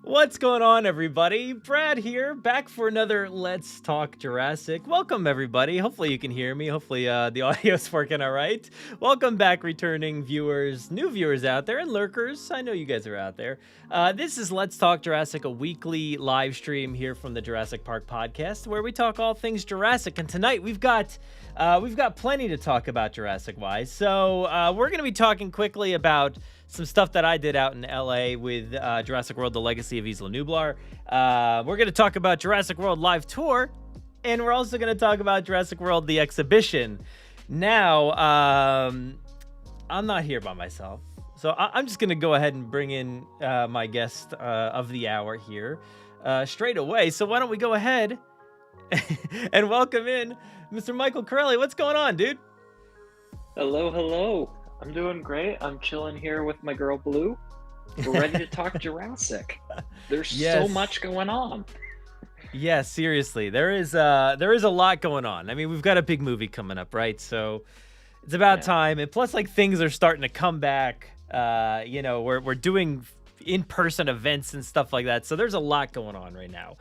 What's going on, everybody? Brad here, back for another Let's Talk Jurassic. Welcome, everybody. Hopefully you can hear me. Hopefully the audio's working all right. Welcome back, returning viewers, new viewers out there, and lurkers. I know you guys are out there. This is Let's Talk Jurassic, a weekly live stream here from the Jurassic Park podcast, where we talk all things Jurassic. And tonight we've got plenty to talk about Jurassic-wise. So we're going to be talking quickly about some stuff that I did out in LA with Jurassic World: The Legacy of Isla Nublar. We're going to talk about Jurassic World Live Tour, and we're also going to talk about Jurassic World: The Exhibition. Now, I'm not here by myself, so I'm just going to go ahead and bring in my guest of the hour here straight away. So why don't we go ahead and welcome in Mr. Michael Carelli. What's going on, dude? Hello. I'm doing great. I'm chilling here with my girl Blue. We're ready to talk Jurassic. There's so much going on. Yeah, seriously. There is a lot going on. I mean, we've got a big movie coming up, right? So it's about time. And plus, like, things are starting to come back. We're doing in-person events and stuff like that. So there's a lot going on right now.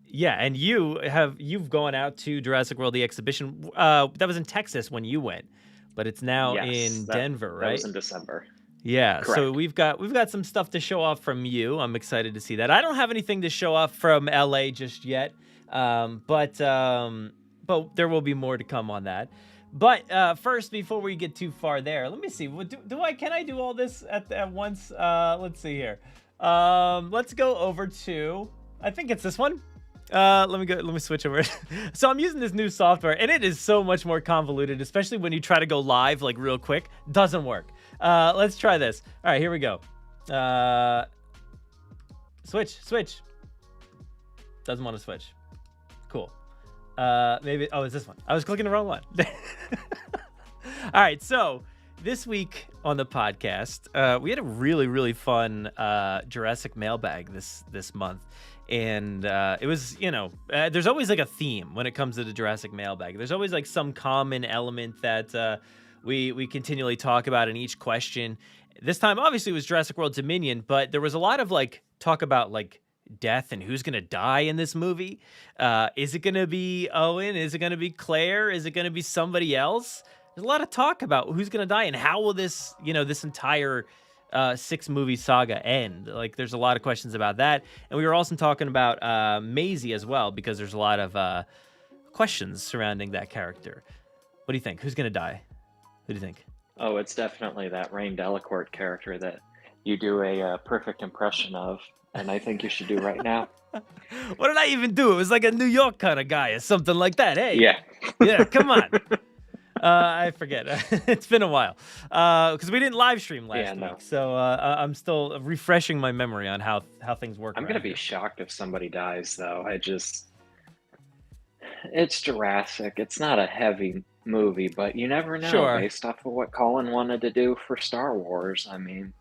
Yeah, and you've gone out to Jurassic World: The Exhibition. That was in Texas when you went, but it's now in Denver, right? That was in December. Yeah, Correct. so we've got some stuff to show off from you. I'm excited to see that. I don't have anything to show off from LA just yet, but there will be more to come on that. But first, before we get too far there, let me see. Can I do all this at once? Let's see here. Let's go over to, I think it's this one. Let me switch over. So I'm using this new software, and it is so much more convoluted, especially when you try to go live, like, real quick. Doesn't work. Let's try this. All right, here we go. Switch. Doesn't want to switch. Cool. Maybe, it's this one. I was clicking the wrong one. All right, so this week on the podcast, we had a really, really fun Jurassic Mailbag this month. And it was, there's always like a theme when it comes to the Jurassic Mailbag. There's always like some common element that we continually talk about in each question. This time, obviously, it was Jurassic World Dominion, but there was a lot of like talk about like death and who's going to die in this movie. Is it going to be Owen? Is it going to be Claire? Is it going to be somebody else? There's a lot of talk about who's going to die and how will this entire 6-movie saga end. Like, there's a lot of questions about that. And we were also talking about Maisie as well, because there's a lot of questions surrounding that character. What do you think? Who's going to die? Who do you think? Oh, it's definitely that Rain Delacourt character that you do a perfect impression of, and I think you should do right now. What did I even do? It was like a New York kind of guy or something like that. Hey. Yeah, come on. I forget. It's been a while because we didn't live stream last week, so I'm still refreshing my memory on how things work. I'm gonna be shocked if somebody dies, though. It's Jurassic. It's not a heavy movie, but you never know. Based off of what Colin wanted to do for Star Wars, I mean,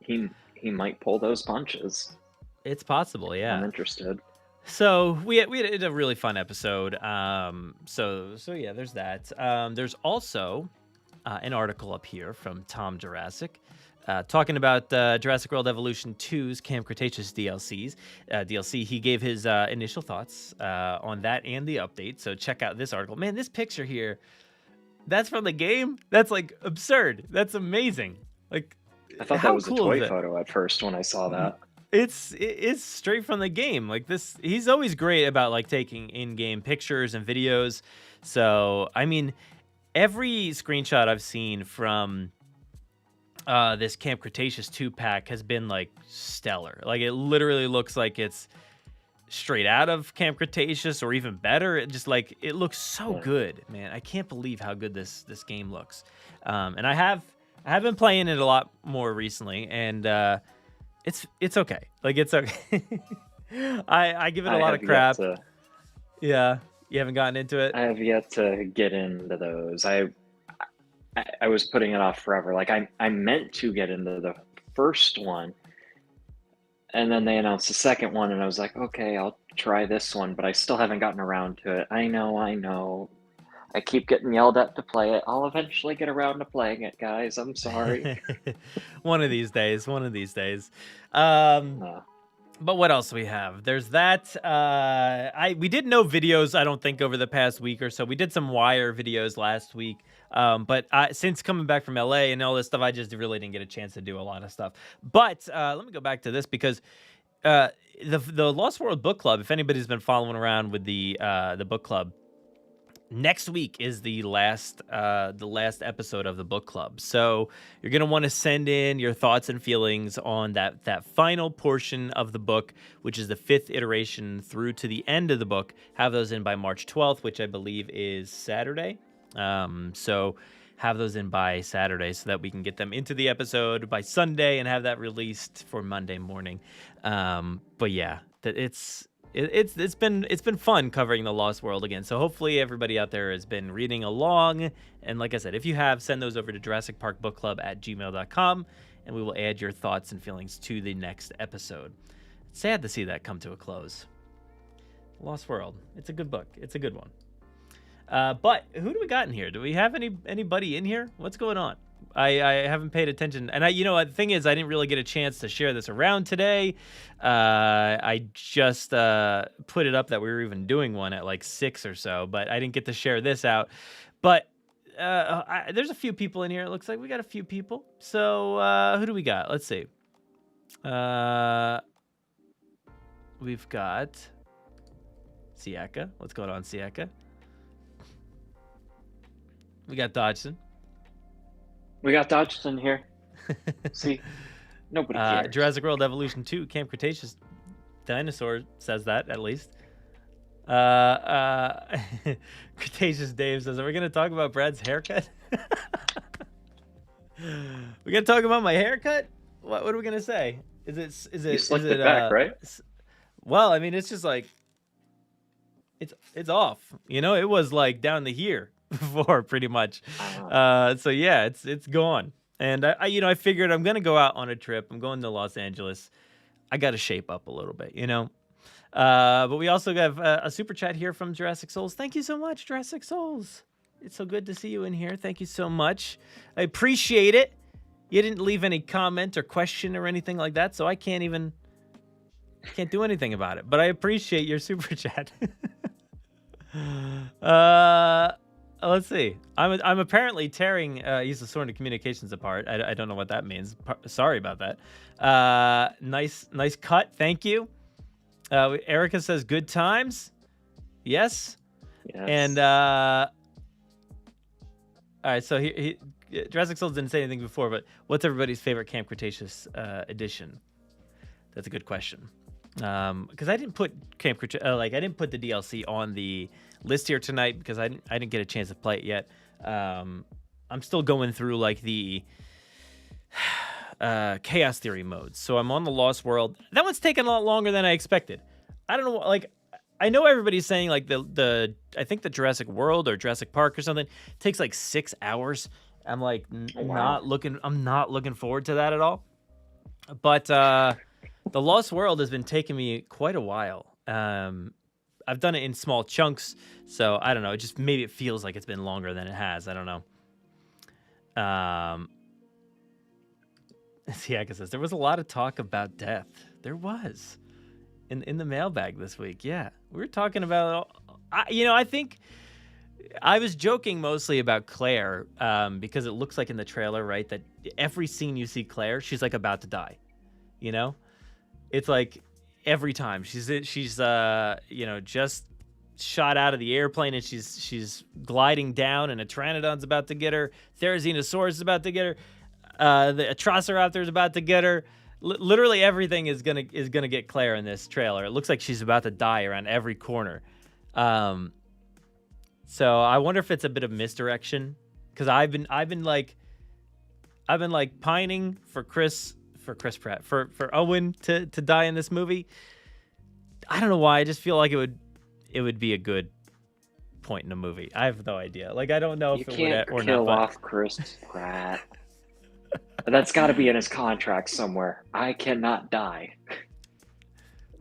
he might pull those punches. It's possible, yeah. I'm interested. So we had a really fun episode. So yeah, there's that. There's also an article up here from Tom Jurassic talking about Jurassic World Evolution 2's Camp Cretaceous DLC. He gave his initial thoughts on that and the update. So check out this article. Man, this picture here, that's from the game. That's like absurd. That's amazing. Like, I thought that was a toy photo at first when I saw that. It's straight from the game. Like, this, he's always great about like taking in-game pictures and videos. So I mean, every screenshot I've seen from this Camp Cretaceous 2-pack has been like stellar. Like, it literally looks like it's straight out of Camp Cretaceous or even better. It just, like, it looks so good, man. I can't believe how good this game looks. And I have been playing it a lot more recently, and it's okay. Like, it's okay. I give it a lot of crap. Yeah, you haven't gotten into it? I have yet to get into those. I was putting it off forever. Like, I meant to get into the first one, and then they announced the second one, and I was like, okay, I'll try this one, but I still haven't gotten around to it. I know. I keep getting yelled at to play it. I'll eventually get around to playing it, guys. I'm sorry. One of these days. One of these days. But what else do we have? There's that. We did no videos, I don't think, over the past week or so. We did some Wire videos last week. But since coming back from LA and all this stuff, I just really didn't get a chance to do a lot of stuff. But let me go back to this because the Lost World Book Club, if anybody's been following around with the book club, next week is the last episode of the book club. So you're going to want to send in your thoughts and feelings on that final portion of the book, which is the 5th iteration through to the end of the book. Have those in by March 12th, which I believe is Saturday. So have those in by Saturday so that we can get them into the episode by Sunday and have that released for Monday morning. But yeah, it's been fun covering the Lost World again. So hopefully everybody out there has been reading along. And like I said, if you have, send those over to JurassicParkBookClub@gmail.com, and we will add your thoughts and feelings to the next episode. It's sad to see that come to a close. Lost World. It's a good book. It's a good one. But who do we got in here? Do we have anybody in here? What's going on? I haven't paid attention. And the thing is, I didn't really get a chance to share this around today. I just put it up that we were even doing one at like 6 or so, but I didn't get to share this out. But there's a few people in here. It looks like we got a few people. So who do we got? Let's see. We've got Siaka. What's going on, Siaka? We got Dodgson. We got Dodgson here. See, nobody cares. Jurassic World Evolution 2, Camp Cretaceous Dinosaur says that, at least. Cretaceous Dave says, are we going to talk about Brad's haircut? We going to talk about my haircut? What are we going to say? Is it You slicked it back, right? Well, I mean, it's just like, it's off. It was like down to here before, pretty much. So yeah, it's gone. And I figured I'm gonna go out on a trip. I'm going to Los Angeles. I got to shape up a little bit, But we also have a super chat here from Jurassic Souls. Thank you so much, Jurassic Souls. It's so good to see you in here. Thank you so much. I appreciate it. You didn't leave any comment or question or anything like that, so I can't do anything about it. But I appreciate your super chat. Let's see. I'm apparently tearing Use of Sword and Communications apart. I don't know what that means. Sorry about that. Nice cut. Thank you. Erica says good times. Yes. And all right. So Jurassic Souls didn't say anything before, but what's everybody's favorite Camp Cretaceous edition? That's a good question. Because I didn't put I didn't put the DLC on the list here tonight because I didn't get a chance to play it yet. I'm still going through like the Chaos Theory modes, so I'm on the Lost World. That one's taken a lot longer than I expected. I don't know, like I know everybody's saying like the I think the Jurassic World or Jurassic Park or something takes like 6 hours. I'm like not looking forward to that at all. But the Lost World has been taking me quite a while. I've done it in small chunks, so I don't know. Maybe it feels like it's been longer than it has. I don't know. Siaka says, there was a lot of talk about death. There was. In the mailbag this week, yeah. We were talking about... I think... I was joking mostly about Claire, because it looks like in the trailer, right, that every scene you see Claire, she's like about to die. It's like every time she's just shot out of the airplane and she's gliding down and a Pteranodon's about to get her. Therizinosaurus is about to get her. The Atrociraptor is about to get her. Literally everything is gonna get Claire in this trailer. It looks like she's about to die around every corner. So I wonder if it's a bit of misdirection, because I've been pining for Chris Pratt, for Owen to die in this movie. I don't know why. I just feel like it would be a good point in the movie. I have no idea. Like, I don't know if it would or not. You can't kill off Chris Pratt. That's got to be in his contract somewhere. I cannot die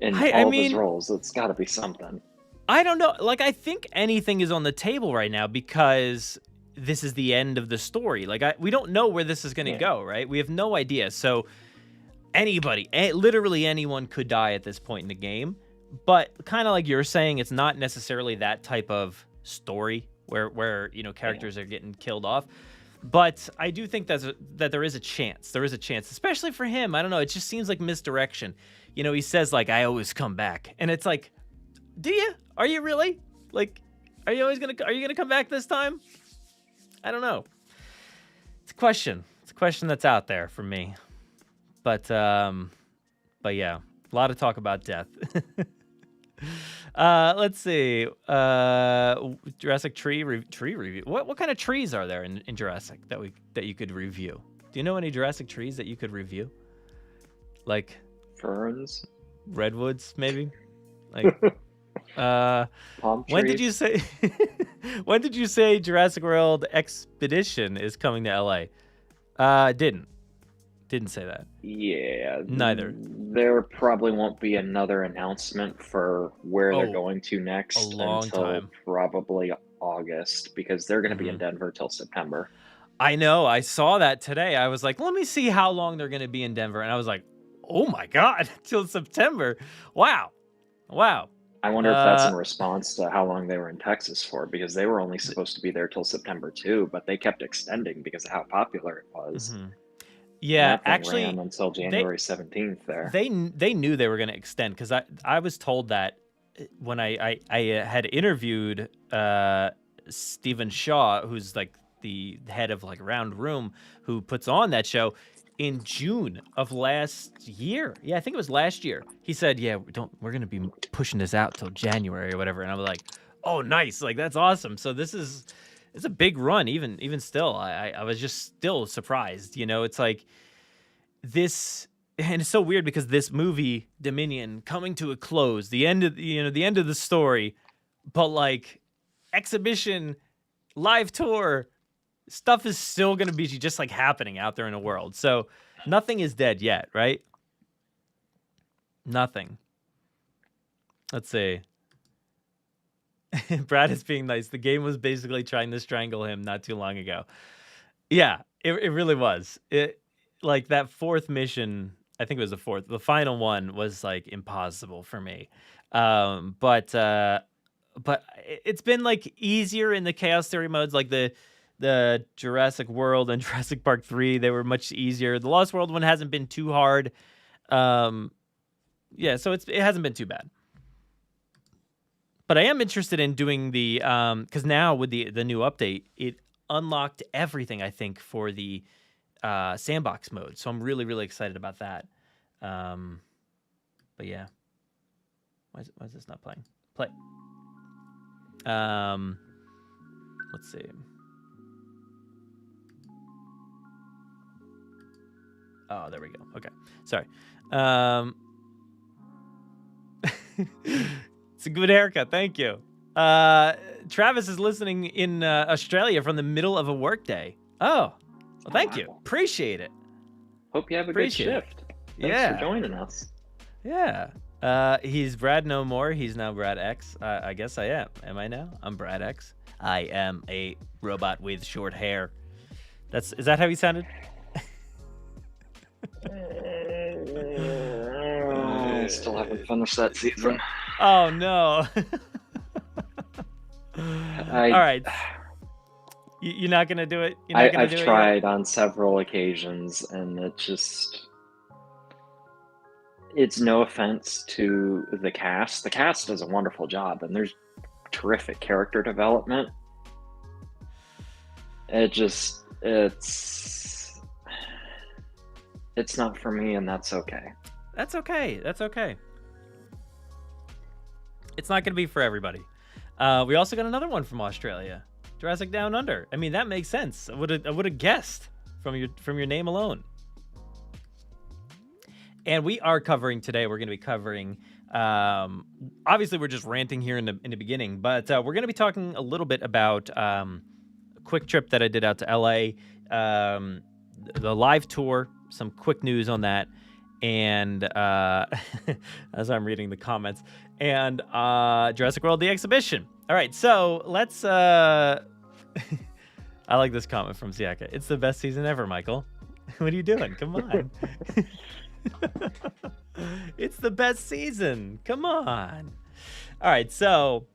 in all of his roles. It's got to be something. I don't know. Like, I think anything is on the table right now because this is the end of the story. Like, we don't know where this is going to go, right? We have no idea. So anybody, literally anyone could die at this point in the game. But kind of like you're saying, it's not necessarily that type of story where characters are getting killed off. But I do think that there is a chance. There is a chance, especially for him. I don't know. It just seems like misdirection. He says, like, I always come back. And it's like, do you? Are you really? Like, are you gonna come back this time? I don't know. It's a question. It's a question that's out there for me. But yeah, a lot of talk about death. Let's see. Jurassic tree review. What kind of trees are there in Jurassic that you could review? Do you know any Jurassic trees that you could review? Like ferns, redwoods, maybe. Like, palm trees. when did you say? When did you say Jurassic World Expedition is coming to LA? Didn't say that. Yeah. Neither. There probably won't be another announcement for where they're going to next until probably August, because they're going to be in Denver till September. I know. I saw that today. I was like, let me see how long they're going to be in Denver. And I was like, oh my God, till September. Wow. I wonder if that's in response to how long they were in Texas for, because they were only supposed to be there till September too, but they kept extending because of how popular it was. Mm-hmm. Yeah, actually, ran until January 17th there. They knew they were going to extend, because I was told that when I had interviewed Stephen Shaw, who's like the head of like Round Room, who puts on that show, in June of last year. Yeah, I think it was last year. He said, "Yeah, we're going to be pushing this out till January or whatever." And I was like, "Oh, nice! Like, that's awesome." So it's a big run. Even still, I was just still surprised. It's like this, and it's so weird because this movie Dominion coming to a close, the end of the story, but like exhibition, live tour stuff is still going to be just like happening out there in the world. So nothing is dead yet, right? Nothing. Let's see. Brad is being nice. The game was basically trying to strangle him not too long ago. Yeah, it really was. It, like, that fourth mission, I think it was the final one was like impossible for me. But it's been like easier in the Chaos Theory modes, like the Jurassic World and Jurassic Park 3, they were much easier. The Lost World one hasn't been too hard. Yeah, so it hasn't been too bad. But I am interested in doing the, because now with the new update, it unlocked everything, I think, for the sandbox mode. So I'm really, really excited about that. But yeah. Why is this not playing? Play. Let's see. Oh, there we go. Okay. Sorry. It's a good haircut. Thank you. Travis is listening in Australia from the middle of a workday. Oh, well, thank you. Appreciate it. Hope you have a good shift. Thanks for joining us. Yeah. He's Brad no more. He's now Brad X. I guess I am. Am I now? I'm Brad X. I am a robot with short hair. Is that how he sounded? I still haven't finished that season. Oh no. All right. You're not gonna do it. I've tried on several occasions, and it's no offense to the cast. The cast does a wonderful job, and there's terrific character development. It's not for me, and that's okay. That's okay. It's not going to be for everybody. We also got another one from Australia, Jurassic Down Under. I mean, that makes sense. I would have guessed from your name alone. And we are covering today. We're going to be covering. Obviously, we're just ranting here in the beginning, but we're going to be talking a little bit about a quick trip that I did out to LA, the live tour. Some quick news on that. and as I'm reading the comments, and Jurassic World the exhibition. All right, so let's. I like this comment from Siaka. It's the best season ever, Michael. What are you doing? Come on. It's the best season. Come on. All right, so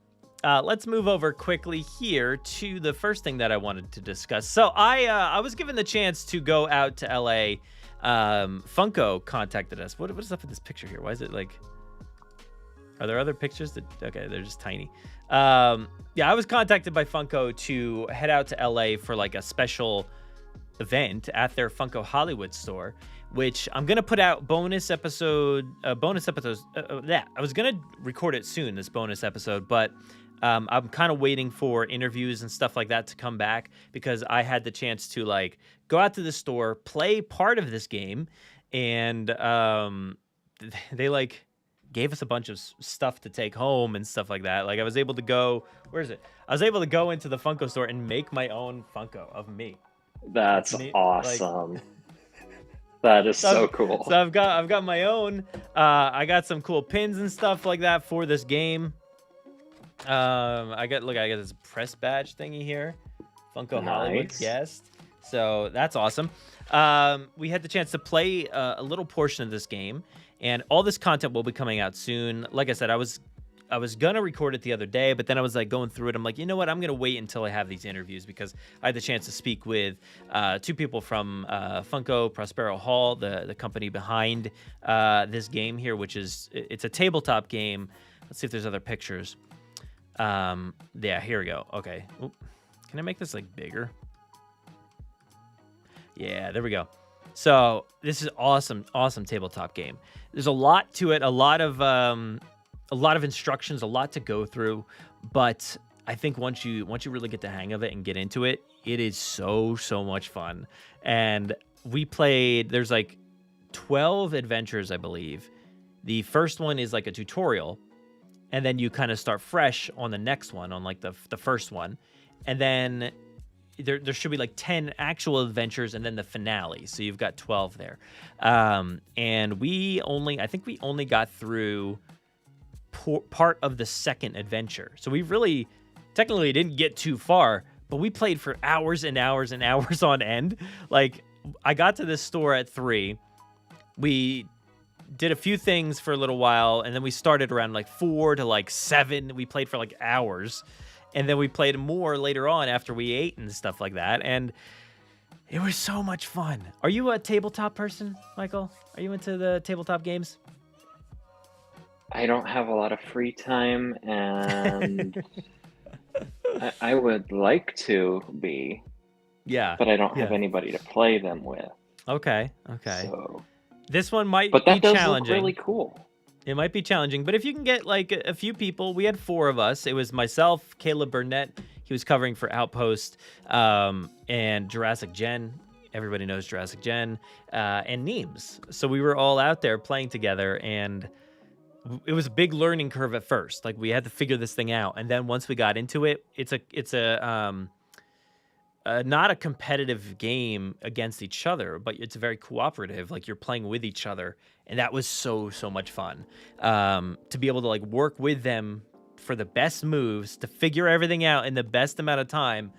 let's move over quickly here to the first thing that I wanted to discuss. So I was given the chance to go out to LA. Funko contacted us. What is up with this picture here? Why is it like? Are there other pictures that? Okay, they're just tiny. Yeah, I was contacted by Funko to head out to LA for like a special event at their Funko Hollywood store, which I'm gonna put out bonus episodes. Yeah, I was gonna record it soon, this bonus episode, but I'm kind of waiting for interviews and stuff like that to come back, because I had the chance to like go out to the store, play part of this game, and they like gave us a bunch of stuff to take home and stuff like that. Like I was able to go, where is it? I was able to go into the Funko store and make my own Funko of me. That's Me, awesome. like, that is so cool. So I've got my own. I got some cool pins and stuff like that for this game. I got this press badge thingy here, Funko Hollywood guest. So that's awesome. We had the chance to play a little portion of this game, and all this content will be coming out soon. Like I said, I was gonna record it the other day, but then I was like going through it. I'm like, you know what? I'm gonna wait until I have these interviews, because I had the chance to speak with two people from Funko Prospero Hall, the company behind this game here, which it's a tabletop game. Let's see if there's other pictures. Yeah, here we go. Okay. Oop. Can I make this like bigger? Yeah, there we go. So this is awesome tabletop game. There's a lot to it, a lot of instructions, a lot to go through, but I think once you really get the hang of it and get into it, it is so much fun. And we played, there's like 12 adventures, I believe. The first one is like a tutorial, and then you kind of start fresh on the next one, on like the first one, and then there should be like 10 actual adventures, and then the finale. So you've got 12 there. And I think we only got through part of the second adventure. So we really technically didn't get too far, but we played for hours and hours and hours on end. Like I got to this store at 3. We did a few things for a little while, and then we started around like 4 to like 7. We played for like hours. And then we played more later on after we ate and stuff like that. And it was so much fun. Are you a tabletop person, Michael? Are you into the tabletop games? I don't have a lot of free time, and I would like to be. Yeah. But I don't have anybody to play them with. Okay. So, this one might but that be does challenging. look really cool. It might be challenging, but if you can get like a few people, we had 4 of us. It was myself, Caleb Burnett. He was covering for Outpost, and Jurassic Gen. Everybody knows Jurassic Gen, and Neems. So we were all out there playing together, and it was a big learning curve at first. Like we had to figure this thing out, and then once we got into it, it's not a competitive game against each other, but it's very cooperative. Like you're playing with each other, and that was so much fun. To be able to like work with them for the best moves, to figure everything out in the best amount of time,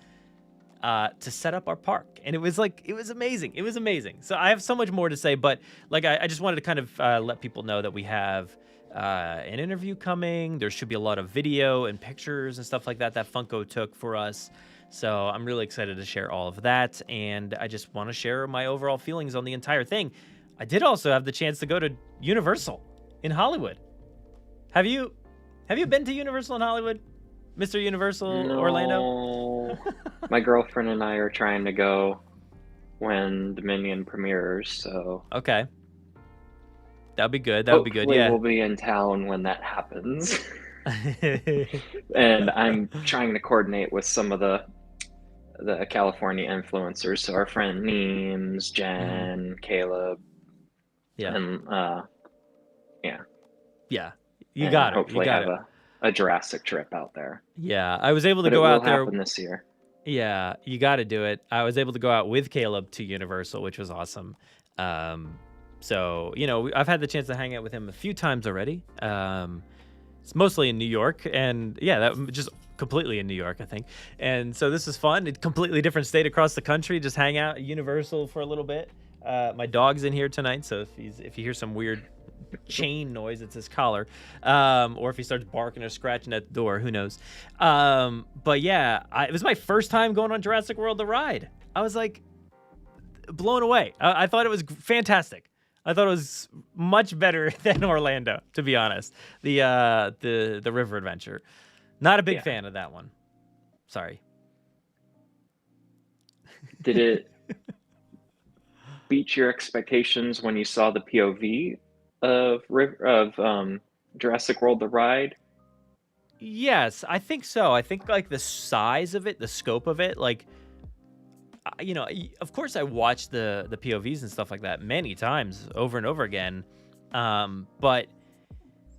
to set up our park. And it was amazing. It was amazing. So I have so much more to say, but like I just wanted to kind of let people know that we have an interview coming. There should be a lot of video and pictures and stuff like that Funko took for us. So I'm really excited to share all of that, and I just want to share my overall feelings on the entire thing. I did also have the chance to go to Universal in Hollywood. Have you been to Universal in Hollywood, Mr. Universal No. Orlando? My girlfriend and I are trying to go when Dominion premieres, so Okay. That'd be good. That would be good. hopefully Yeah. we'll be in town when that happens. And I'm trying to coordinate with some of the California influencers. So our friend Neems, Jen, Caleb, Yeah. and Yeah. You got it. Hopefully You got have it. a Jurassic trip out there. Yeah. I was able to But go it will out there. happen this year. Yeah, you got to do it. I was able to go out with Caleb to Universal, which was awesome. So, I've had the chance to hang out with him a few times already. It's mostly in New York, and yeah, that just completely in New York, I think. And so this is fun. It's completely different state across the country. Just hang out at Universal for a little bit. My dog's in here tonight, so if you hear some weird chain noise, it's his collar, or if he starts barking or scratching at the door, who knows. But yeah, it was my first time going on Jurassic World the ride. I was like blown away. I thought it was fantastic. I thought it was much better than Orlando, to be honest. The river adventure. Not a big fan of that one. Sorry. Did it beat your expectations when you saw the POV of Jurassic World the ride? Yes, I think so. I think like the size of it, the scope of it, like, of course I watched the POVs and stuff like that many times over and over again. But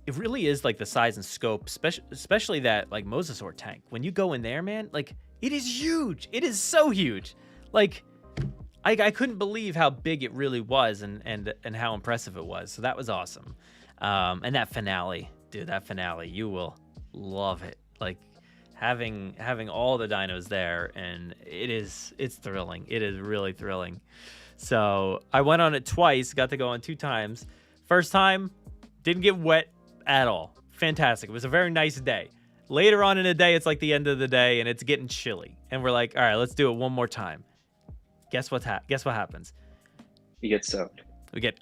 it really is like the size and scope, especially that like Mosasaur tank. When you go in there, man, like it is huge. It is so huge. Like I couldn't believe how big it really was and how impressive it was. So that was awesome. And that finale, dude, you will love it. Like having all the dinos there, and it's thrilling. It is really thrilling. So I went on it twice, got to go on 2 times. First time, didn't get wet at all. Fantastic. It was a very nice day. Later on in the day, it's like the end of the day and it's getting chilly. And we're like, all right, let's do it one more time. Guess what happens? You get soaked. We get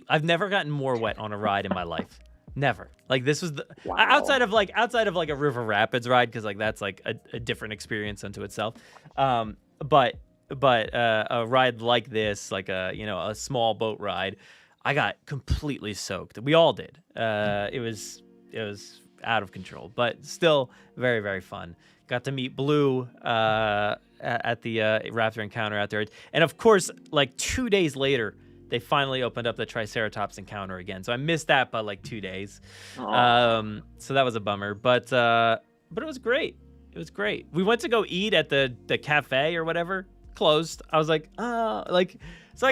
I've never gotten more wet on a ride in my life. Never. Like this was Wow. outside of like a River Rapids ride, because like that's like a different experience unto itself. But a ride like this, like a small boat ride, I got completely soaked. We all did. It was out of control, but still very, very fun. Got to meet Blue at the Raptor encounter out there, and of course, like 2 days later, they finally opened up the Triceratops encounter again. So I missed that by like 2 days. So that was a bummer, but it was great. It was great. We went to go eat at the cafe or whatever. Closed. I was like, so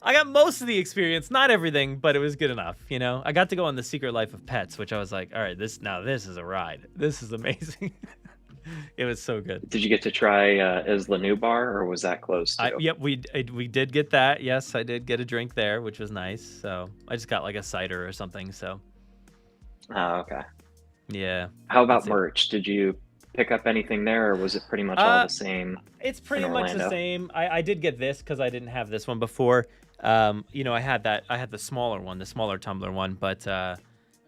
I got most of the experience, not everything, but it was good enough. I got to go on the Secret Life of Pets, which I was like, all right, this is a ride. This is amazing. It was so good. Did you get to try Isla Nublar, or was that closed too? Yep, we did get that. Yes, I did get a drink there, which was nice. So I just got like a cider or something. So. Oh, okay. Yeah. How about merch? Did you pick up anything there, or was it pretty much all the same? It's pretty much the same. I did get this because I didn't have this one before. I had the smaller one, the smaller tumbler one, but I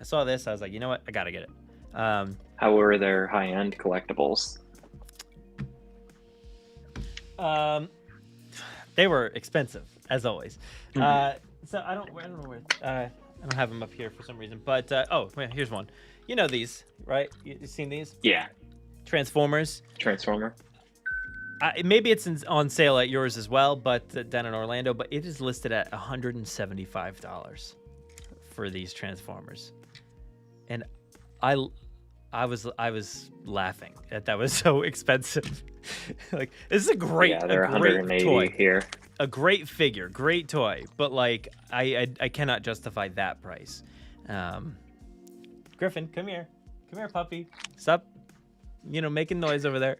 saw this. I was like, you know what? I gotta get it. How were their high-end collectibles? They were expensive, as always. Mm-hmm. So I don't know where. I don't have them up here for some reason. But here's one. You know these, right? You seen these? Yeah. Transformer. Maybe it's on sale at yours as well, but down in Orlando. But it is listed at $175 for these Transformers, and I was laughing that was so expensive. Like, this is a great, they're $180 toy here. A great figure, great toy, but like I cannot justify that price. Griffin, come here, puppy, stop, making noise over there.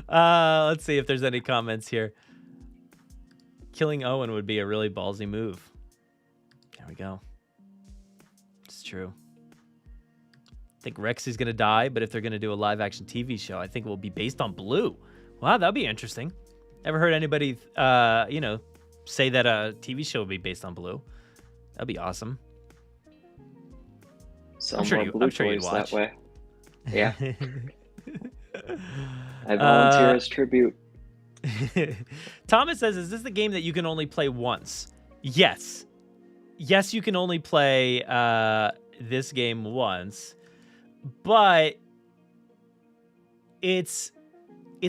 Let's see if there's any comments here. Killing Owen would be a really ballsy move. There we go. It's true. I think Rex is going to die, but if they're going to do a live-action TV show, I think it will be based on Blue. Wow, that'd be interesting. Ever heard anybody, say that a TV show would be based on Blue? That'd be awesome. I'm sure you'd watch that way. Yeah. I volunteer as tribute. Thomas says, is this the game that you can only play once? Yes. Yes, you can only play this game once. But it's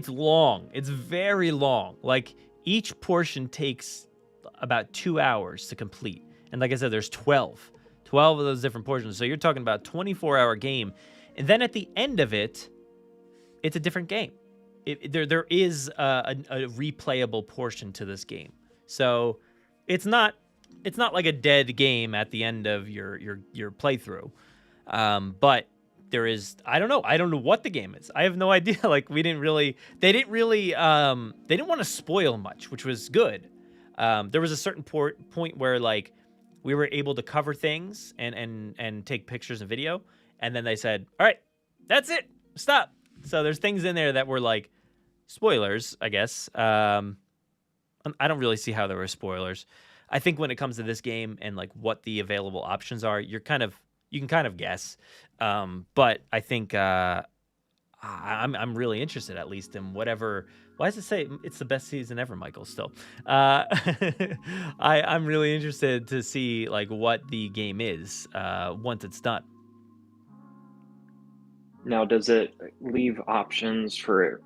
long. It's very long. Like, each portion takes about 2 hours to complete. And like I said, there's 12 of those different portions. So you're talking about a 24-hour game. And then at the end of it, it's a different game. There is a replayable portion to this game. So it's not like a dead game at the end of your playthrough. But there is, I don't know what the game is. I have no idea. Like they didn't want to spoil much, which was good. There was a certain point where like we were able to cover things and take pictures and video, and then they said, "All right, that's it, stop." So there's things in there that were like spoilers, I guess. I don't really see how there were spoilers. I think when it comes to this game and like what the available options are, you can kind of guess. But I think I'm really interested, at least in whatever. Why does it say it's the best season ever, Michael? Still, I'm really interested to see like what the game is once it's done. Now, does it leave options for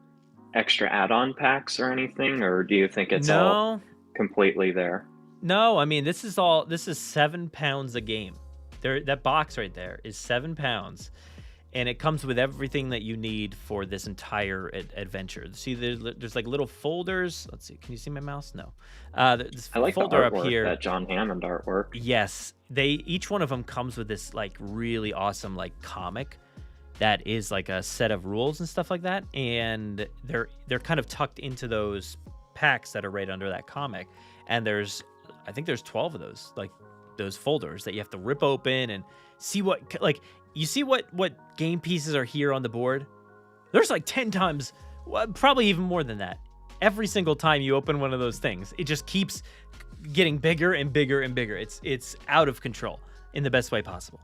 extra add-on packs or anything, or do you think it's all completely there? No, I mean this is £7 a game. That box right there is £7, and it comes with everything that you need for this entire adventure. See, there's like little folders. Let's see, can you see my mouse? No. This I like folder the artwork, up here. that John Hammond artwork. Yes, each one of them comes with this like really awesome like comic that is like a set of rules and stuff like that, and they're kind of tucked into those packs that are right under that comic. And I think there's 12 of those, like those folders that you have to rip open and see what, like, you see what game pieces are here on the board. There's like 10 times, probably even more than that. Every single time you open one of those things, it just keeps getting bigger and bigger and bigger. It's out of control in the best way possible.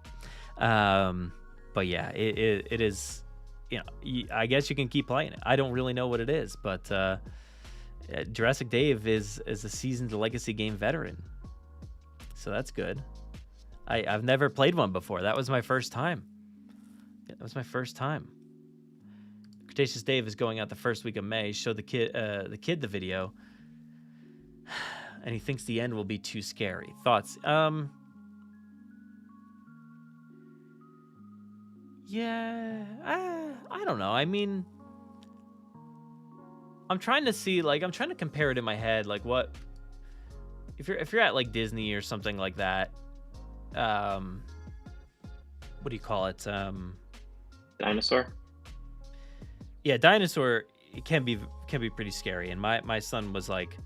But yeah, it is, I guess you can keep playing it. I don't really know what it is, but Jurassic Dave is a seasoned legacy game veteran. So that's good. I've never played one before. That was my first time. Cretaceous Dave is going out the first week of May. Show the kid the video. And he thinks the end will be too scary. Thoughts? Yeah, I don't know. I mean, I'm trying to compare it in my head, like what if you're at like Disney or something like that. What do you call it? Dinosaur? Yeah, Dinosaur, it can be pretty scary, and my son was like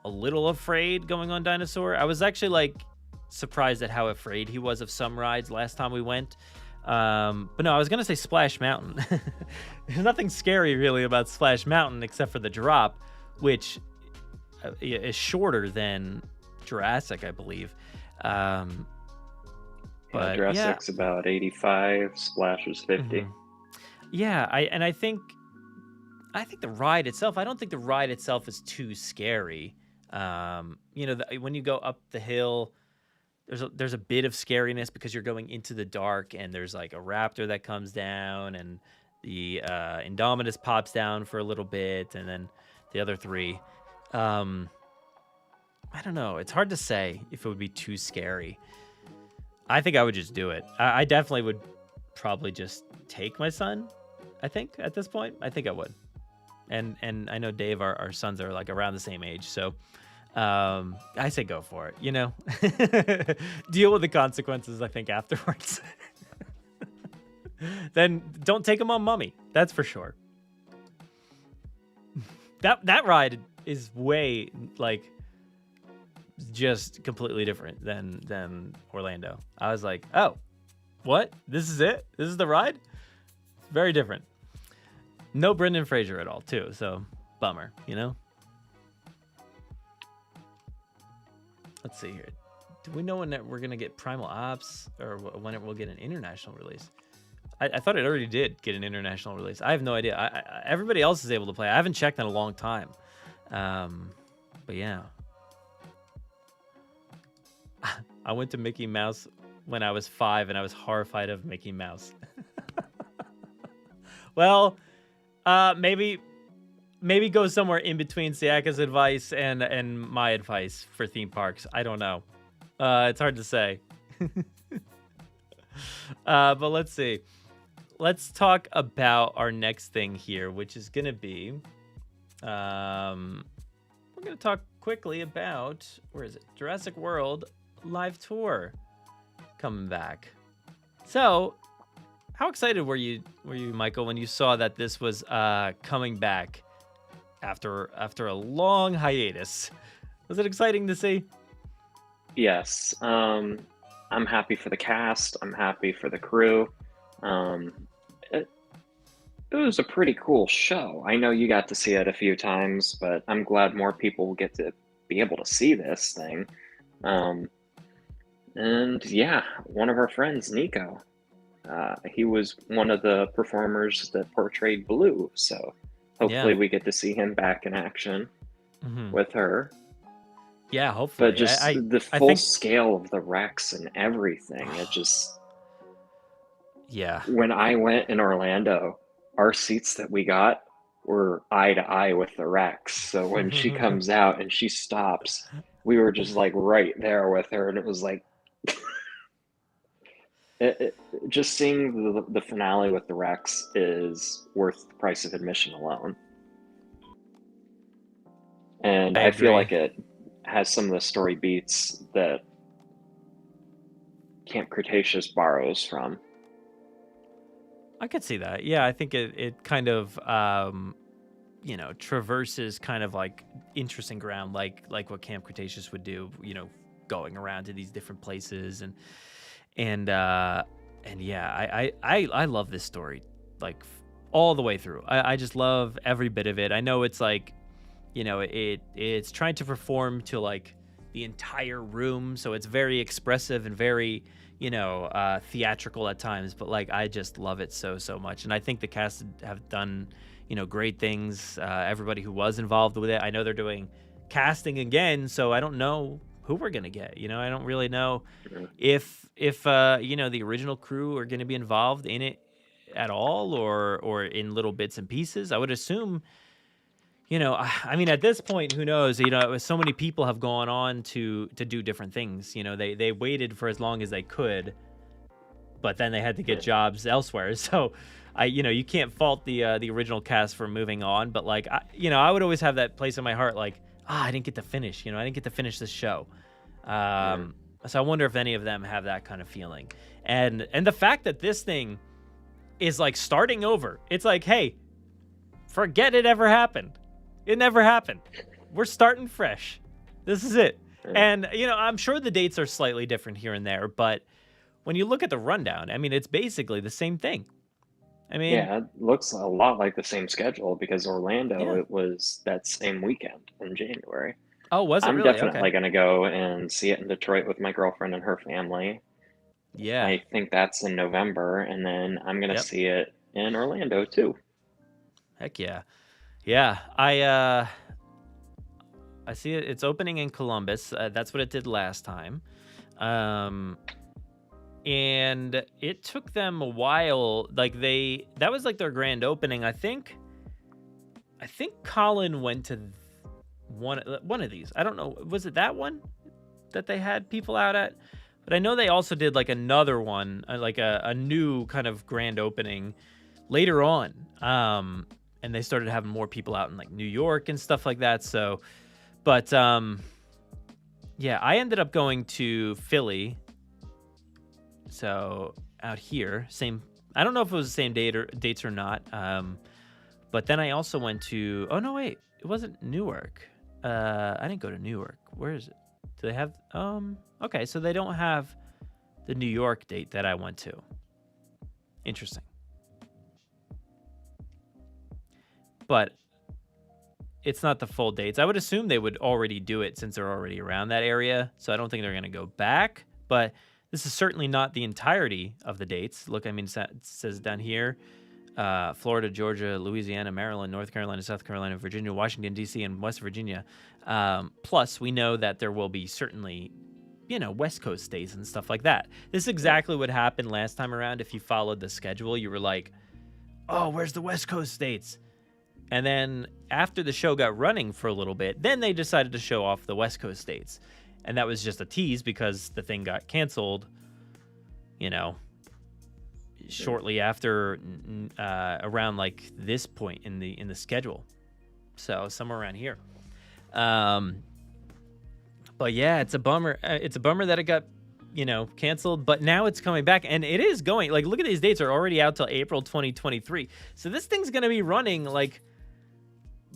a little afraid going on Dinosaur. I was actually like surprised at how afraid he was of some rides last time we went. But no, I was gonna say Splash Mountain. There's nothing scary really about Splash Mountain except for the drop, which is shorter than Jurassic, I believe. But Jurassic's about 85. Splash was 50. Mm-hmm. Yeah, I think the ride itself. I don't think the ride itself is too scary. When you go up the hill, there's a bit of scariness because you're going into the dark, and there's like a raptor that comes down, and the Indominus pops down for a little bit, and then the other three. I don't know. It's hard to say if it would be too scary. I think I would just do it. I definitely would probably just take my son. I think at this point, I think I would. And I know Dave, our sons are like around the same age, so I say go for it. Deal with the consequences, I think, afterwards. Then don't take him on Mummy. That's for sure. That ride is way like just completely different than Orlando. I was like, oh, what? This is it? This is the ride? Very different. No Brendan Fraser at all, too. So bummer, Let's see here. Do we know when we're going to get Primal Ops, or when it will get an international release? I thought it already did get an international release. I have no idea. Everybody else is able to play. I haven't checked in a long time. But yeah. I went to Mickey Mouse when I was 5, and I was horrified of Mickey Mouse. Well, maybe go somewhere in between Siaka's advice and my advice for theme parks. I don't know. It's hard to say. But let's see. Let's talk about our next thing here, which is going to be... we're going to talk quickly about, where is it? Jurassic World live tour coming back. So, how excited were you, Michael, when you saw that this was coming back after a long hiatus? Was it exciting to see? Yes. I'm happy for the cast. I'm happy for the crew. It, it was a pretty cool show. I know you got to see it a few times, but I'm glad more people will get to be able to see this thing. And yeah, one of our friends, Nico, he was one of the performers that portrayed Blue. So hopefully we get to see him back in action with her. Yeah, hopefully. But just the I full think... scale of the Rex and everything, it just... Yeah. When I went in Orlando, our seats that we got were eye to eye with the Rex. So when she comes out and she stops, we were just like right there with her, and it was like... just seeing the finale with the Rex is worth the price of admission alone. And I feel like it has some of the story beats that Camp Cretaceous borrows from. I could see that. Yeah, I think it kind of traverses kind of like interesting ground, like what Camp Cretaceous would do, going around to these different places and yeah, I love this story, like all the way through. I just love every bit of it. I know it's like, it's trying to perform to like the entire room, so it's very expressive and very, theatrical at times, but like I just love it so much. And I think the cast have done, great things. Everybody who was involved with it, I know they're doing casting again, so I don't know who we're gonna get. I don't really know if the original crew are gonna be involved in it at all, or in little bits and pieces. I would assume, I mean, at this point, who knows? So many people have gone on to do different things. They waited for as long as they could, but then they had to get jobs elsewhere. So, you can't fault the original cast for moving on. But like, I would always have that place in my heart, like, I didn't get to finish. I didn't get to finish this show. So I wonder if any of them have that kind of feeling. And the fact that this thing is like starting over, it's like, hey, forget it ever happened. It never happened. We're starting fresh. This is it. And, I'm sure the dates are slightly different here and there, but when you look at the rundown, I mean, it's basically the same thing. I mean... Yeah, it looks a lot like the same schedule because Orlando, it was that same weekend in January. Oh, was it I'm really? definitely going to go and see it in Detroit with my girlfriend and her family. Yeah. I think that's in November, and then I'm going to see it in Orlando too. Heck yeah. Yeah, I see it. It's opening in Columbus. That's what it did last time. And it took them a while. Like that was like their grand opening. I think Colin went to one of these. I don't know. Was it that one that they had people out at? But I know they also did like another one, like a new kind of grand opening later on. And they started having more people out in like New York and stuff like that. So, but yeah, I ended up going to Philly. So out here, same. I don't know if it was the same dates or not. But then I also went to... Oh no, wait, it wasn't Newark. I didn't go to Newark. Where is it? Do they have... Okay, so they don't have the New York date that I went to. Interesting. But it's not the full dates. I would assume they would already do it since they're already around that area. So I don't think they're going to go back. But this is certainly not the entirety of the dates. Look, I mean, it says down here, Florida, Georgia, Louisiana, Maryland, North Carolina, South Carolina, Virginia, Washington, D.C., and West Virginia. Plus, we know that there will be certainly, West Coast states and stuff like that. This is exactly what happened last time around. If you followed the schedule, you were like, oh, where's the West Coast states? And then after the show got running for a little bit, then they decided to show off the West Coast states. And that was just a tease because the thing got canceled, shortly after, around like this point in the schedule. So somewhere around here. But yeah, it's a bummer. It's a bummer that it got, canceled, but now it's coming back and it is going. Like, look at these dates are already out till April 2023. So this thing's going to be running like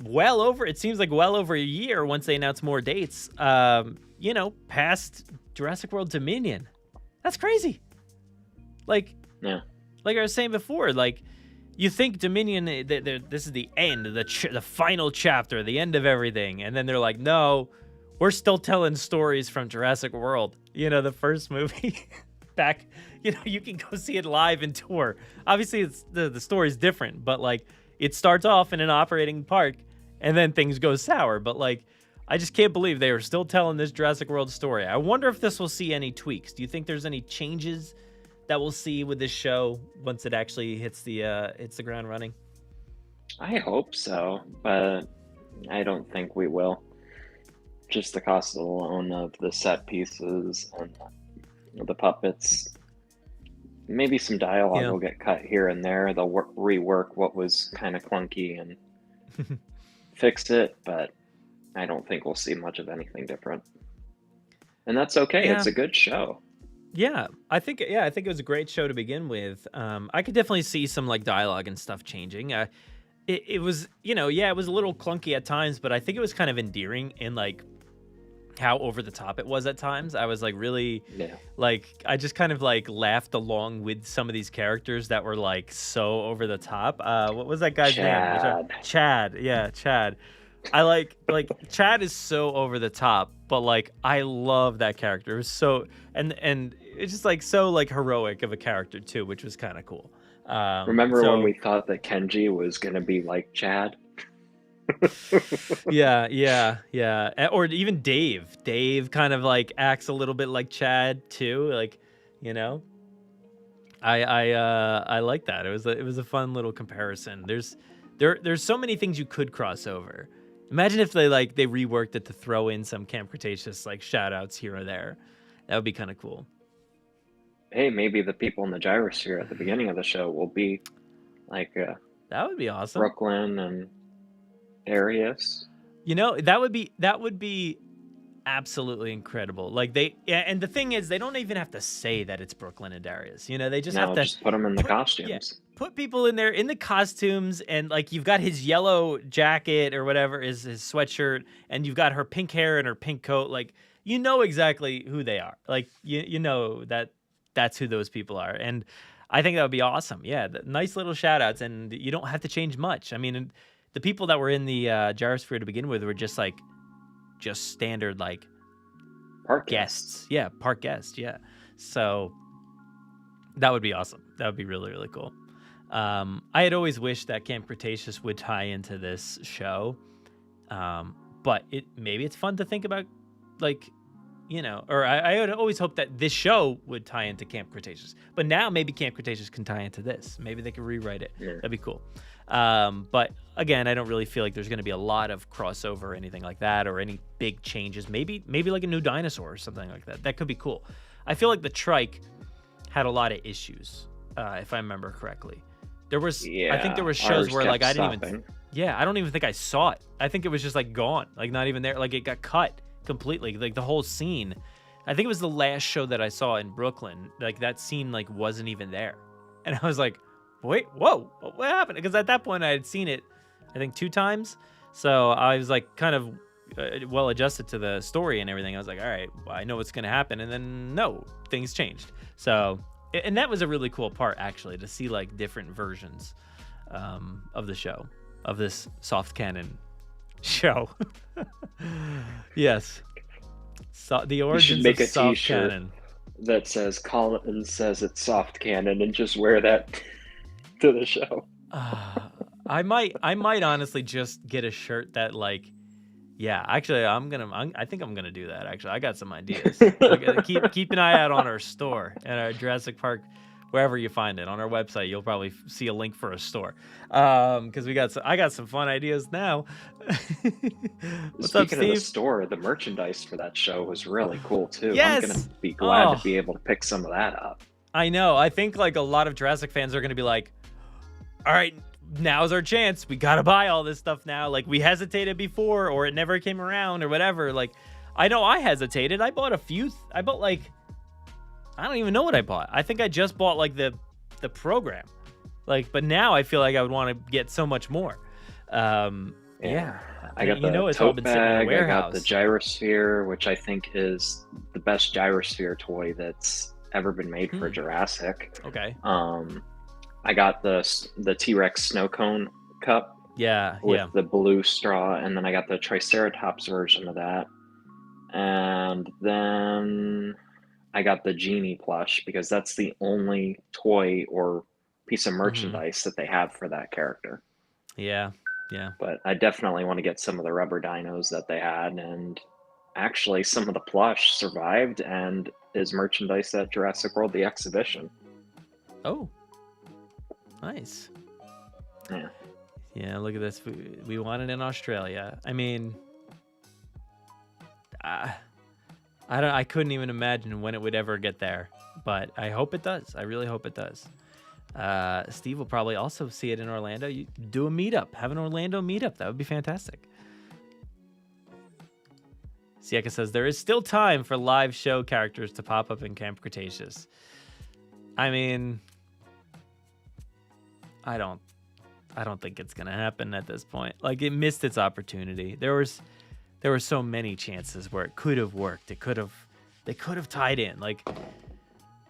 it seems like well over a year once they announce more dates, past Jurassic World Dominion. That's crazy. Like, Yeah. like I was saying before, like, you think Dominion, this is the end, the final chapter, the end of everything. And then they're like, no, we're still telling stories from Jurassic World. The first movie back, you can go see it live and tour. Obviously, it's the story's different, but like it starts off in an operating park and then things go sour. But like, I just can't believe they are still telling this Jurassic World story. I wonder if this will see any tweaks. Do you think there's any changes that we'll see with this show once it actually hits the ground running? I hope so, but I don't think we will. Just the cost alone of the set pieces and the puppets. Maybe some dialogue will get cut here and there. They'll rework what was kind of clunky and fix it, but I don't think we'll see much of anything different. And that's okay. Yeah. It's a good show. Yeah, I think it was a great show to begin with. I could definitely see some like dialogue and stuff changing. It was, it was a little clunky at times, but I think it was kind of endearing in like how over the top it was at times. I was like really, like, I just kind of like laughed along with some of these characters that were like so over the top. What was that guy's name? Chad. Yeah, Chad. I like Chad is so over the top, but like I love that character. It was so and it's just like so like heroic of a character too, which was kind of cool. Remember when we thought that Kenji was gonna be like Chad? yeah. Or even Dave. Dave kind of like acts a little bit like Chad too. Like, I like that. It was a fun little comparison. There's so many things you could cross over. Imagine if they reworked it to throw in some Camp Cretaceous like shout outs here or there. That would be kind of cool. Hey, maybe the people in the gyrosphere at the beginning of the show will be like that would be awesome. Brooklyn and Darius. That would be absolutely incredible. Like and the thing is, they don't even have to say that it's Brooklyn and Darius. They just have to just put them in the costumes. Yeah, put people in there in the costumes, and like you've got his yellow jacket or whatever is his sweatshirt, and you've got her pink hair and her pink coat. Like exactly who they are. Like that's who those people are, and I think that would be awesome. Yeah, nice little shout outs, and you don't have to change much. I mean, the people that were in the gyrosphere to begin with were just standard like park guests. Yeah, park guests. Yeah, so that would be awesome. That would be really, really cool. I had always wished that Camp Cretaceous would tie into this show, but maybe it's fun to think about, like, or I would always hope that this show would tie into Camp Cretaceous. But now maybe Camp Cretaceous can tie into this. Maybe they could rewrite it. Yeah. That'd be cool. But again, I don't really feel like there's going to be a lot of crossover or anything like that, or any big changes. Maybe like a new dinosaur or something like that. That could be cool. I feel like the trike had a lot of issues, if I remember correctly. I think there were shows where like I don't even think I saw it. I think it was just like gone, like not even there. Like it got cut completely, like the whole scene. I think it was the last show that I saw in Brooklyn. Like that scene like wasn't even there, and I was like, wait, whoa, what happened? Because at that point I had seen it, I think 2 times, so I was like kind of well adjusted to the story and everything. I was like, all right, well, I know what's gonna happen, and then no, things changed. So, and that was a really cool part actually, to see like different versions of the show, of this soft canon show. Yes. So the origins of soft canon that says Colin says it's soft canon, and just wear that to the show. I might honestly just get a shirt that like, yeah, actually I think I'm gonna do that. Actually, I got some ideas. keep an eye out on our store at our Jurassic Park, wherever you find it on our website. You'll probably see a link for a store, because I got some fun ideas now. What's up, Steve? Speaking of the store, the merchandise for that show was really cool too. Yes! I'm gonna be glad to be able to pick some of that up. I know. I think like a lot of Jurassic fans are gonna be like, all right, now's our chance. We gotta buy all this stuff now. Like we hesitated before, or it never came around, or whatever. Like I know I hesitated. I bought a few. I bought like, I don't even know what I bought. I think I just bought like the program. Like, but now I feel like I would want to get so much more. Yeah. I got the it's all tote been sitting in a bag. I warehouse. got the gyrosphere, which I think is the best gyrosphere toy that's ever been made for Jurassic. Okay. I got the T-Rex snow cone cup. Yeah. With the blue straw, and then I got the Triceratops version of that. And then I got the genie plush because that's the only toy or piece of merchandise that they have for that character. Yeah. But I definitely want to get some of the rubber dinos that they had, and actually some of the plush survived and is merchandise at Jurassic World, the exhibition. Oh, nice. Yeah. Yeah, look at this. We won it in Australia. I mean, I couldn't even imagine when it would ever get there, but I hope it does. I really hope it does. Steve will probably also see it in Orlando. You do a meetup, have an Orlando meetup. That would be fantastic. Sieka says there is still time for live show characters to pop up in Camp Cretaceous. I mean, I don't think it's gonna happen at this point. Like, it missed its opportunity. There were so many chances where it could have worked. They could have tied in. Like,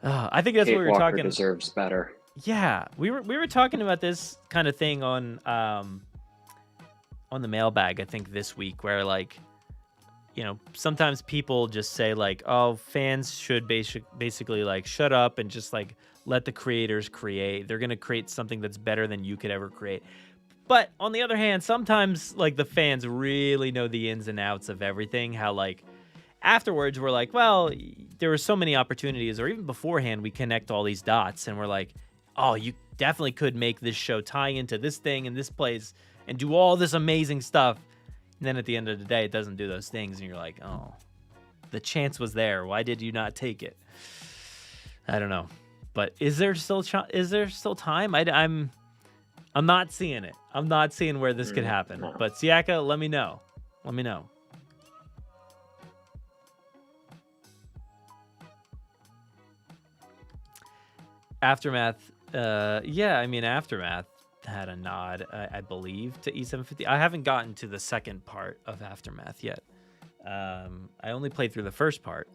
I think that's Kate what we were Walker talking. Deserves better. Yeah, we were talking about this kind of thing on the mailbag, I think, this week, where, like, you know, sometimes people just say like, oh, fans should basically like shut up and just like let the creators create. They're gonna create something that's better than you could ever create. But on the other hand, sometimes like the fans really know the ins and outs of everything. How like afterwards we're like, well, there were so many opportunities, or even beforehand we connect all these dots and we're like, oh, you definitely could make this show tie into this thing in this place and do all this amazing stuff. And then at the end of the day, it doesn't do those things, and you're like, oh, the chance was there. Why did you not take it? I don't know. But is there still time? I'm not seeing it. I'm not seeing where this could happen. No. But Siaka, let me know. Let me know. Aftermath. Yeah, I mean, Aftermath had a nod, I believe, to E750. I haven't gotten to the second part of Aftermath yet. I only played through the first part,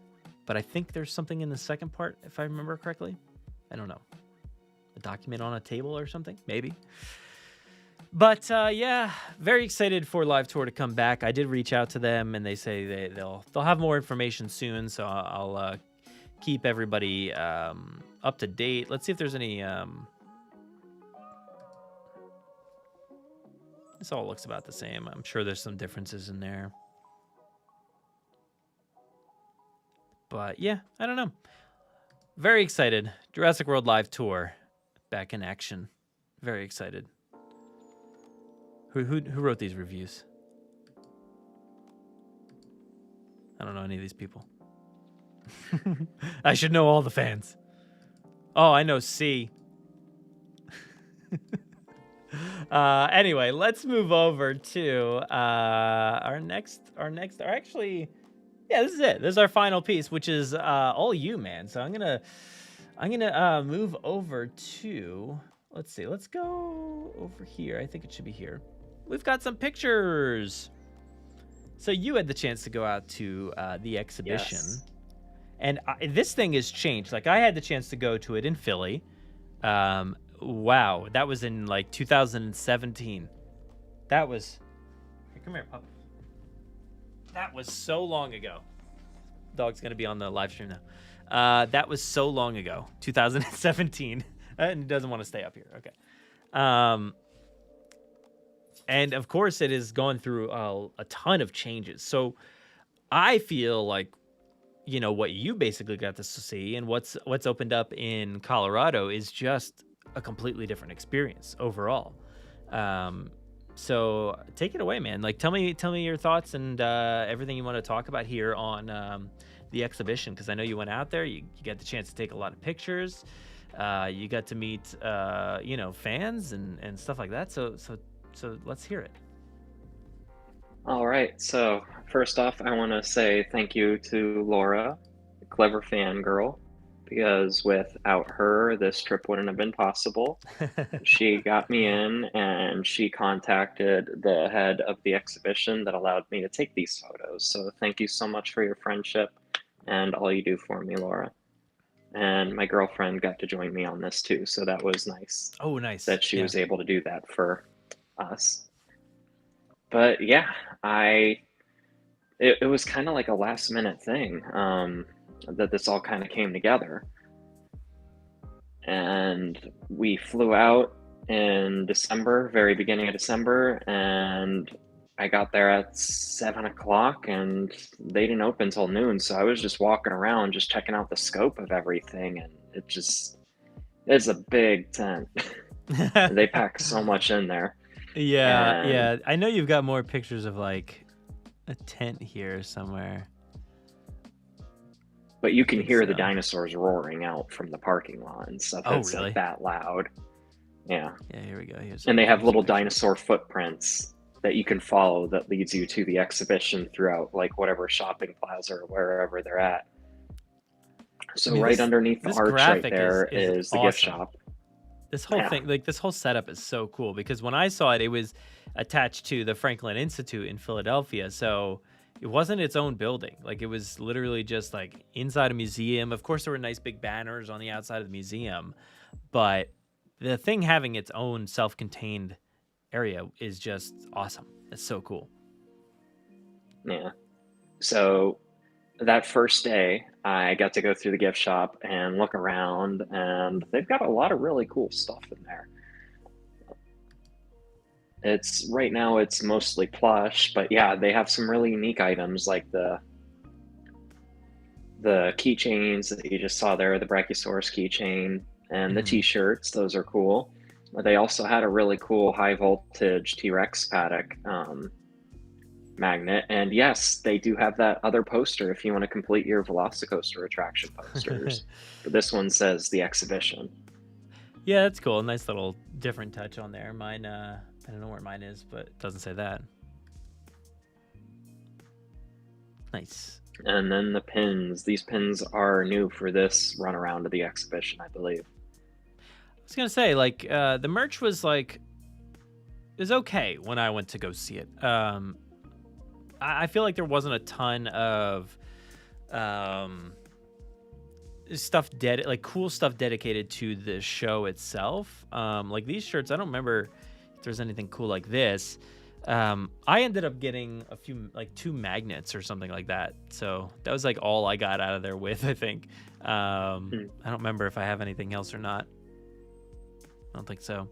but I think there's something in the second part, if I remember correctly. I don't know. A document on a table or something? Maybe. But yeah, very excited for Live Tour to come back. I did reach out to them, and they say they'll have more information soon, so I'll keep everybody up to date. Let's see if there's any... This all looks about the same. I'm sure there's some differences in there. But yeah, I don't know. Very excited. Jurassic World Live Tour back in action. Very excited. Who wrote these reviews? I don't know any of these people. I should know all the fans. Oh, I know C. Anyway, let's move over to actually, this is it. This is our final piece, which is all you, man. So I'm gonna move over to, let's see, let's go over here. I think it should be here. We've got some pictures. So you had the chance to go out to the exhibition. Yes. And this thing has changed. Like, I had the chance to go to it in Philly. Wow, that was in like 2017. That was... Here, come here, pup. That was so long ago. Dog's going to be on the live stream now. That was so long ago, 2017. And doesn't want to stay up here. Okay. And of course, it has gone through a ton of changes. So I feel like, you know, what you basically got to see and what's opened up in Colorado is just a completely different experience overall. So take it away, man. Like, tell me your thoughts and everything you want to talk about here on the exhibition, because I know you went out there, you got the chance to take a lot of pictures, you got to meet fans and stuff like that. So let's hear it. All right. So, first off, I want to say thank you to Laura, the clever fangirl, because without her, this trip wouldn't have been possible. She got me in and she contacted the head of the exhibition that allowed me to take these photos. So, thank you so much for your friendship and all you do for me, Laura. And my girlfriend got to join me on this too. So, that was nice Oh, nice. that she Yeah. was able to do that for us. But yeah, I it was kind of like a last minute thing that this all kind of came together. And we flew out in December, very beginning of December, and I got there at 7 o'clock and they didn't open until noon. So I was just walking around, just checking out the scope of everything. And it's a big tent. They pack so much in there. Yeah, And yeah. I know you've got more pictures of like a tent here somewhere. but you I can think hear the so. dinosaurs roaring out from the parking lot and stuff. Oh, It's like really? that loud. Yeah. Yeah, here we go. Here's And they have some little pictures. dinosaur footprints that you can follow that leads you to the exhibition throughout like whatever shopping plaza or wherever they're at. I So mean, right this underneath the this arch right graphic there is is the gift awesome. shop. This whole Yeah. thing, like this whole setup is so cool because when I saw it, it was attached to the Franklin Institute in Philadelphia. So it wasn't its own building. Like it was literally just like inside a museum. Of course, there were nice big banners on the outside of the museum, but the thing having its own self-contained area is just awesome. It's so cool. Yeah. So that first day, I got to go through the gift shop and look around, and they've got a lot of really cool stuff in there. It's right now it's mostly plush, but yeah, they have some really unique items like the keychains that you just saw there, the Brachiosaurus keychain and the Mhm. t-shirts. Those are cool. They also had a really cool high voltage T-Rex paddock magnet. And yes, they do have that other poster if you want to complete your Velocicoaster attraction posters. But this one says the exhibition. Yeah, that's cool. A nice little different touch on there. Mine, I don't know where mine is, but it doesn't say that. Nice. And then the pins. These pins are new for this run around of the exhibition, I believe. I was gonna say, like, the merch was like is okay when I went to go see it. I feel like there wasn't a ton of um like cool stuff dedicated to the show itself. Like these shirts, I don't remember if there's anything cool like this. I ended up getting a few, like 2 magnets or something like that. So that was like all I got out of there with, I think. Hmm. I don't remember if I have anything else or not. I don't think so.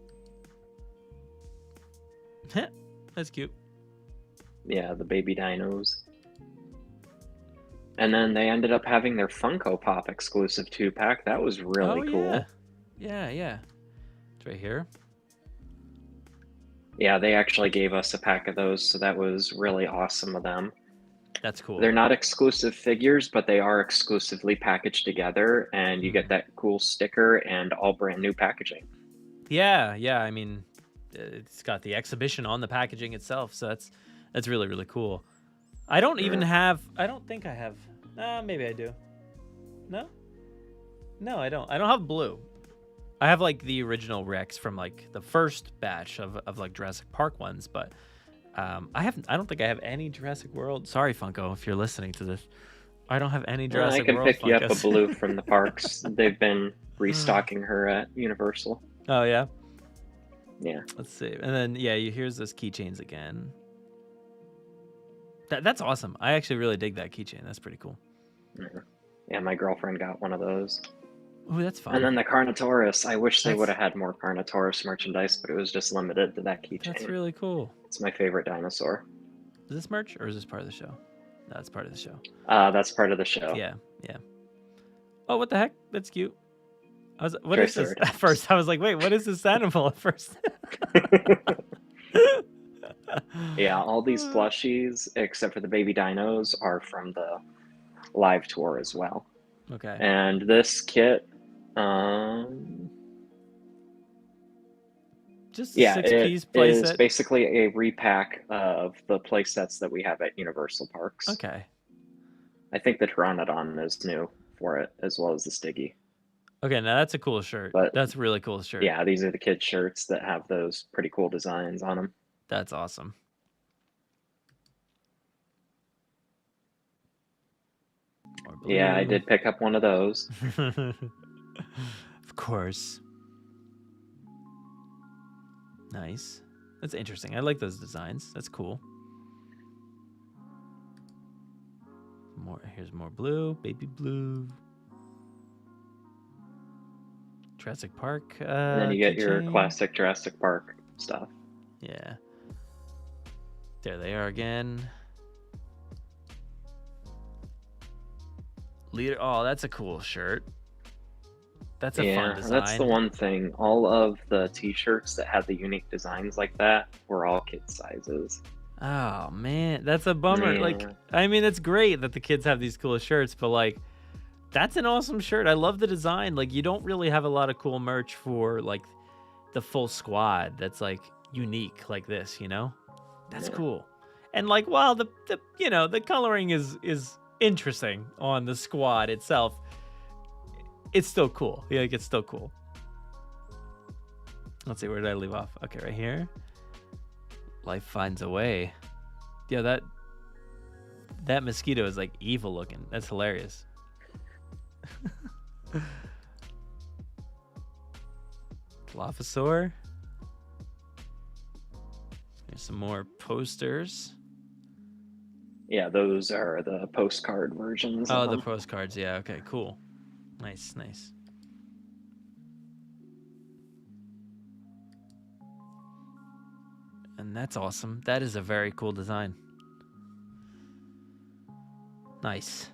That's cute. Yeah, the baby dinos. And then they ended up having their Funko Pop exclusive 2-pack. That was Oh really yeah. cool. Yeah. It's right here. Yeah, they actually gave us a pack of those, so that was really awesome of them. That's cool. They're not exclusive figures, but they are exclusively packaged together, and you get that cool sticker and all brand new packaging. Yeah. I mean, it's got the exhibition on the packaging itself, so that's really really cool. I don't even Yeah. have. I don't think I have. Maybe I do. No, no, I don't. I don't have blue. I have like the original Rex from like the first batch of like Jurassic Park ones, but I haven't. I don't think I have any Jurassic World. Sorry, Funko, if you're listening to this. I don't have any I Jurassic can World pick you up a Funkos. blue from the parks. They've been restocking her at Universal. Oh yeah. Yeah. Let's see. And then yeah, here's those keychains again. That's awesome. I actually really dig that keychain. That's pretty cool. Yeah, my girlfriend got one of those. Oh, that's And then fun. the Carnotaurus. I wish they would That's have had more Carnotaurus merchandise, but it was just limited to that that's keychain. really cool. It's my favorite dinosaur. Is this merch or is this part of the show? No, that's part of the show. That's part of the show. Yeah. Oh, what the heck? That's cute. What is this? At Triceratops. first, I was like, wait, what is this animal? At first. Yeah, all these plushies, except for the baby dinos, are from the live tour as well. Okay. And this kit, um, Just a Yeah, six-piece it is playset. basically a repack of the play sets that we have at Universal Parks. Okay. I think the Pteranodon is new for it, as well as the Stiggy. Okay, now that's a cool shirt. But That's a really cool shirt. yeah, these are the kids' shirts that have those pretty cool designs on them. That's awesome. Yeah, I did pick up one of those. Of course. Nice. That's interesting. I like those designs. That's cool. Here's more blue, baby blue. Jurassic Park. And then you get your classic Jurassic Park stuff. Yeah. There they are again. Leader. Oh, that's a cool shirt. That's a fun design. That's the one thing. All of the t-shirts that had the unique designs like that were all kid sizes. Oh man, that's a bummer. Yeah. Like, I mean, it's great that the kids have these cool shirts, but like, that's an awesome shirt. I love the design. Like, you don't really have a lot of cool merch for like the full squad that's like unique like this, you know? That's cool. And like, while the you know, the coloring is interesting on the squad itself, it's still cool. Yeah, like, it's still cool. Let's see, where did I leave off? Okay, right here. Life finds a way. Yeah, that mosquito is like evil looking. That's hilarious. Dilophosaur. There's some more posters. Yeah, those are the postcard versions. Oh, the postcards. Yeah, okay, cool. Nice, nice. And that's awesome. That is a very cool design. Nice.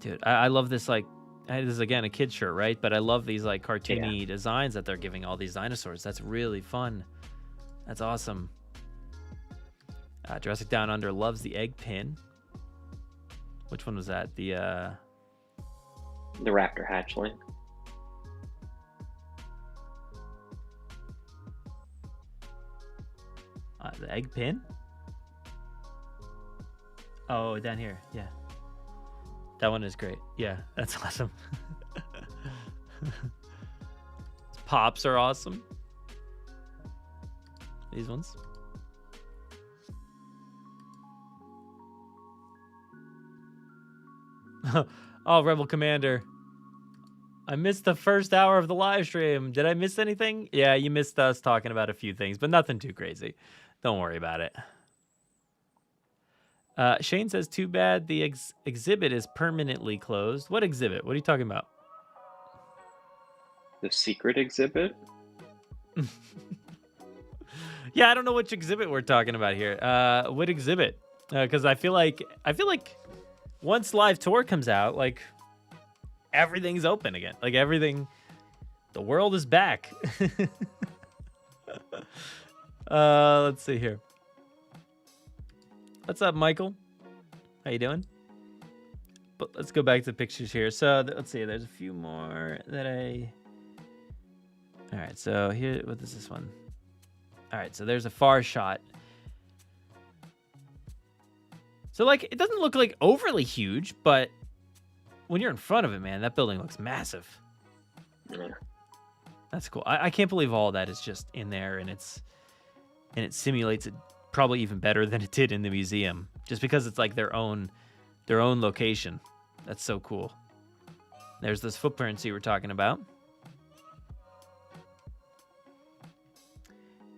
Dude, I love this, like, this is, again, a kid shirt, right? But I love these, like, cartoony designs that they're giving all these dinosaurs. That's really fun. That's awesome. Jurassic Down Under loves the egg pin. Which one was that? The raptor hatchling. The egg pin? Oh, down here. Yeah. That one is great. Yeah, that's awesome. Pops are awesome. These ones. Oh, Rebel Commander. I missed the first hour of the live stream. Did I miss anything? Yeah, you missed us talking about a few things, but nothing too crazy. Don't worry about it. Shane says, too bad the exhibit is permanently closed. What exhibit? What are you talking about? The secret exhibit? Yeah, I don't know which exhibit we're talking about here. What exhibit? Because I feel like once Live Tour comes out, like, everything's open again. Like, everything, the world is back. Let's see here. What's up, Michael? How you doing? But let's go back to the pictures here. So let's see. There's a few more that All right. So here, what is this one? All right. So there's a far shot. So like, it doesn't look like overly huge, but when you're in front of it, man, that building looks massive. Yeah. That's cool. I can't believe all that is just in there, and it simulates it probably even better than it did in the museum, just because it's like their own location. That's so cool. There's those footprints you were talking about.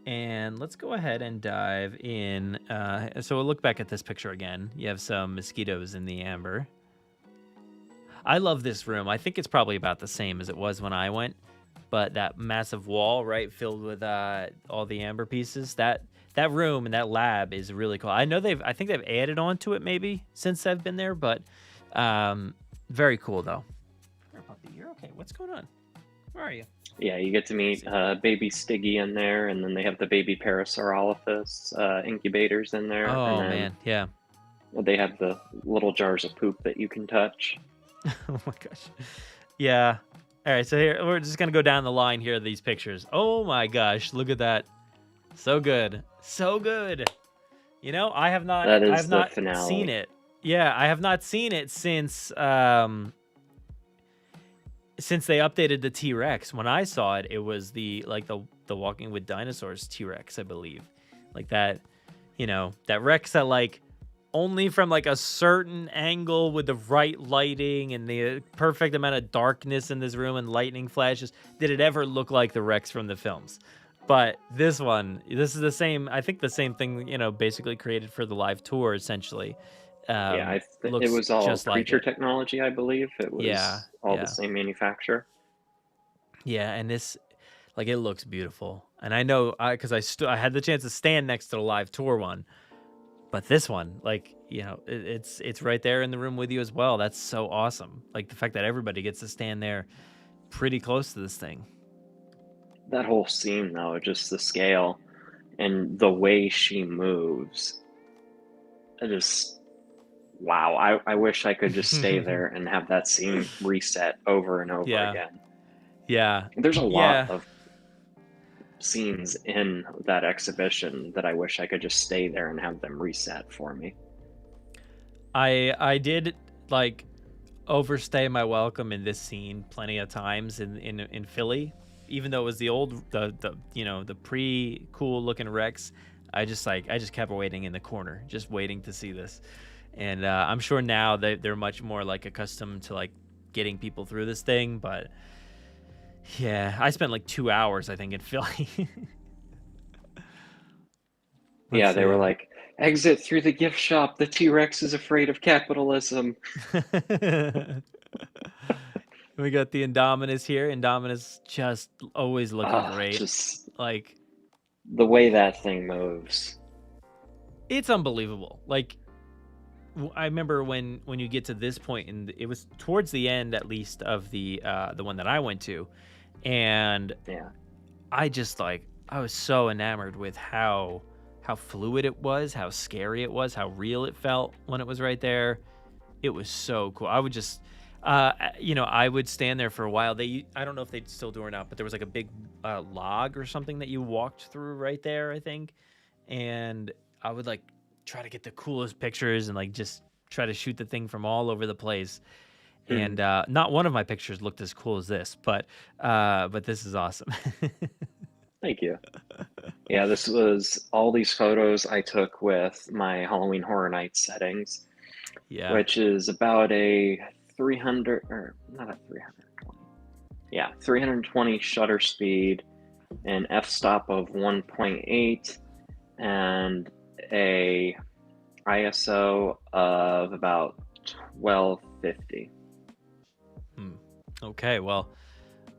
And let's go ahead and dive in. So we'll look back at this picture again. You have some mosquitoes in the amber. I love this room. I think it's probably about the same as it was when I went, but that massive wall, right, filled with all the amber pieces, that room and that lab is really cool. I think they've added on to it maybe since I've been there, but very cool though. Puppy, you're okay. What's going on? Where are you? Yeah, you get to meet baby Stiggy in there, and then they have the baby Parasaurolophus incubators in there. Oh, and then man, yeah. They have the little jars of poop that you can touch. Oh my gosh. Yeah. All right, so here we're just gonna go down the line here of these pictures. Oh my gosh, look at that! So good, so good. You know, That I is have the not seen finale. it. Yeah, I have not seen it since they updated the T-Rex. When I saw it, it was the Walking with Dinosaurs T-Rex, I believe. Like that, you know, that Rex that like only from like a certain angle with the right lighting and the perfect amount of darkness in this room and lightning flashes did it ever look like the Rex from the films. But this is the same, I think the same thing, you know, basically created for the live tour essentially. Yeah, it Looks was all just like creature it. technology, I believe. It Yeah, was all the yeah. same manufacturer. Yeah, and this like it looks beautiful. And I know cuz I had the chance to stand next to the live tour one, but this one like, you know, it's right there in the room with you as well. That's so awesome. Like the fact that everybody gets to stand there pretty close to this thing. That whole scene, though, just the scale and the way she moves, it just wow. I wish I could just stay there and have that scene reset over and over Yeah. again. Yeah. There's a lot Yeah. of scenes in that exhibition that I wish I could just stay there and have them reset for me. I did like overstay my welcome in this scene plenty of times in Philly, even though it was the you know the pre cool looking Rex. I just kept waiting in the corner, just waiting to see this, and I'm sure now they're much more like accustomed to like getting people through this thing. But yeah, I spent like 2 hours I think in Philly. Let's Yeah, they were see. like, exit through the gift shop. The T Rex is afraid of capitalism. We got the Indominus here. Indominus just always looking great. Just Like the way that thing moves. it's unbelievable. Like I remember when you get to this point, and it was towards the end at least of the one that I went to, and Yeah. I just like I was so enamored with how fluid it was, how scary it was, how real it felt when it was right there. It was so cool. I would just you know, I would stand there for a while. I don't know if they still do or not, but there was like a big log or something that you walked through right there, I think. And I would like try to get the coolest pictures and like just try to shoot the thing from all over the place. Hmm. And not one of my pictures looked as cool as this, but this is awesome. Thank you. Yeah, this was all these photos I took with my Halloween Horror Nights settings, Yeah. which is about a 300 or not a 320. Yeah, 320 shutter speed, an f-stop of 1.8, and a ISO of about 1250. Hmm. Okay, well,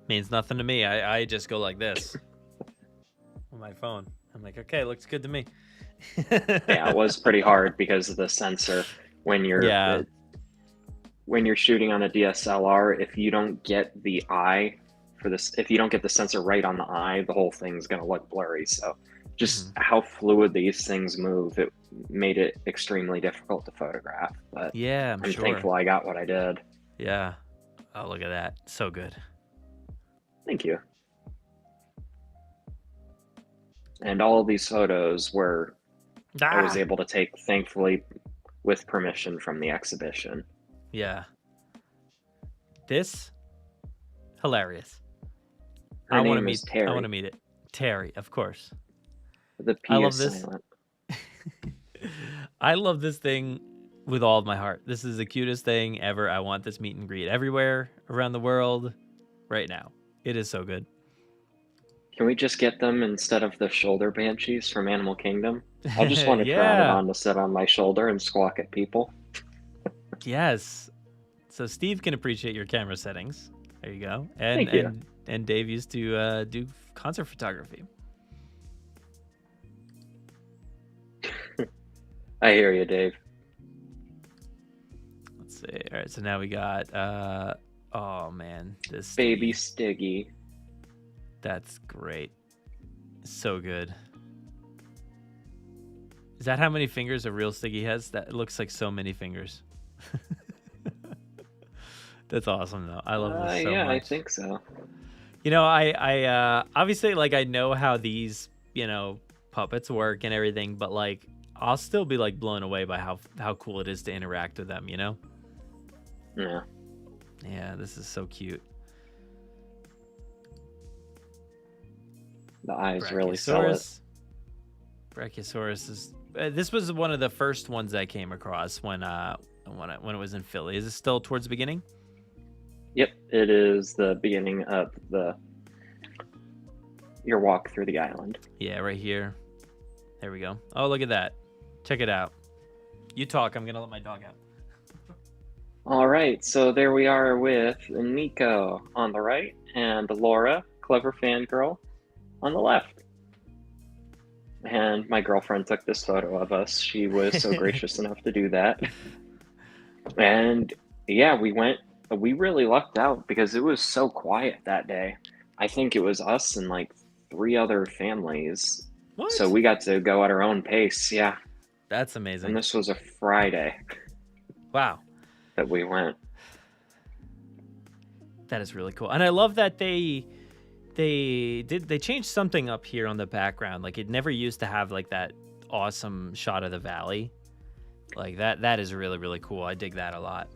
means nothing to me. I just go like this on my phone. I'm like, okay, looks good to me. Yeah, it was pretty hard because of the sensor when you're Yeah. when you're shooting on a DSLR, if you don't get the eye for this, if you don't get the sensor right on the eye, the whole thing's going to look blurry. So just Mhm. how fluid these things move, it made it extremely difficult to photograph. But Yeah, I'm I'm sure. thankful I got what I did. Yeah. Oh, look at that. So good. Thank you. And all of these photos were I was Ah. able to take, thankfully, with permission from the exhibition. Yeah. This hilarious. Her name is I want to Terry. meet it. Terry, of course. The I P love is this. silent. I love this thing with all of my heart. This is the cutest thing ever. I want this meet and greet everywhere around the world right now. It is so good. Can we just get them instead of the shoulder banshees from Animal Kingdom? I just want a Yeah. pteranodon to sit on my shoulder and squawk at people. Yes. So Steve can appreciate your camera settings. There you go. And Thank you. and Dave used to do concert photography. I hear you, Dave. Let's see. All right. So now we got oh man, this Baby Stiggy. Stiggy. That's great. So good. Is that how many fingers a real Stiggy has? That looks like so many fingers. That's awesome though. I love this so Yeah, I much. think so. I obviously like I know how these, puppets work and everything, but like I'll still be like blown away by how cool it is to interact with them, Yeah. Yeah, this is so cute. The eyes really sell it. Brachiosaurus is this was one of the first ones I came across when it was in Philly. Is it still towards the beginning? Yep, it is the beginning of your walk through the island. Yeah, right here. There we go. Oh, look at that. Check it out. You talk. I'm going to let my dog out. All right, so there we are with Nico on the right and Laura, clever fangirl, on the left. And my girlfriend took this photo of us. She was so gracious enough to do that. And yeah, we really lucked out because it was so quiet that day. I think it was us and like 3 other families. What? So we got to go at our own pace. Yeah. That's amazing. And this was a Friday. Wow. That we went. That is really cool. And I love that they changed something up here on the background. Like it never used to have like that awesome shot of the valley. Like that is really, really cool. I dig that a lot.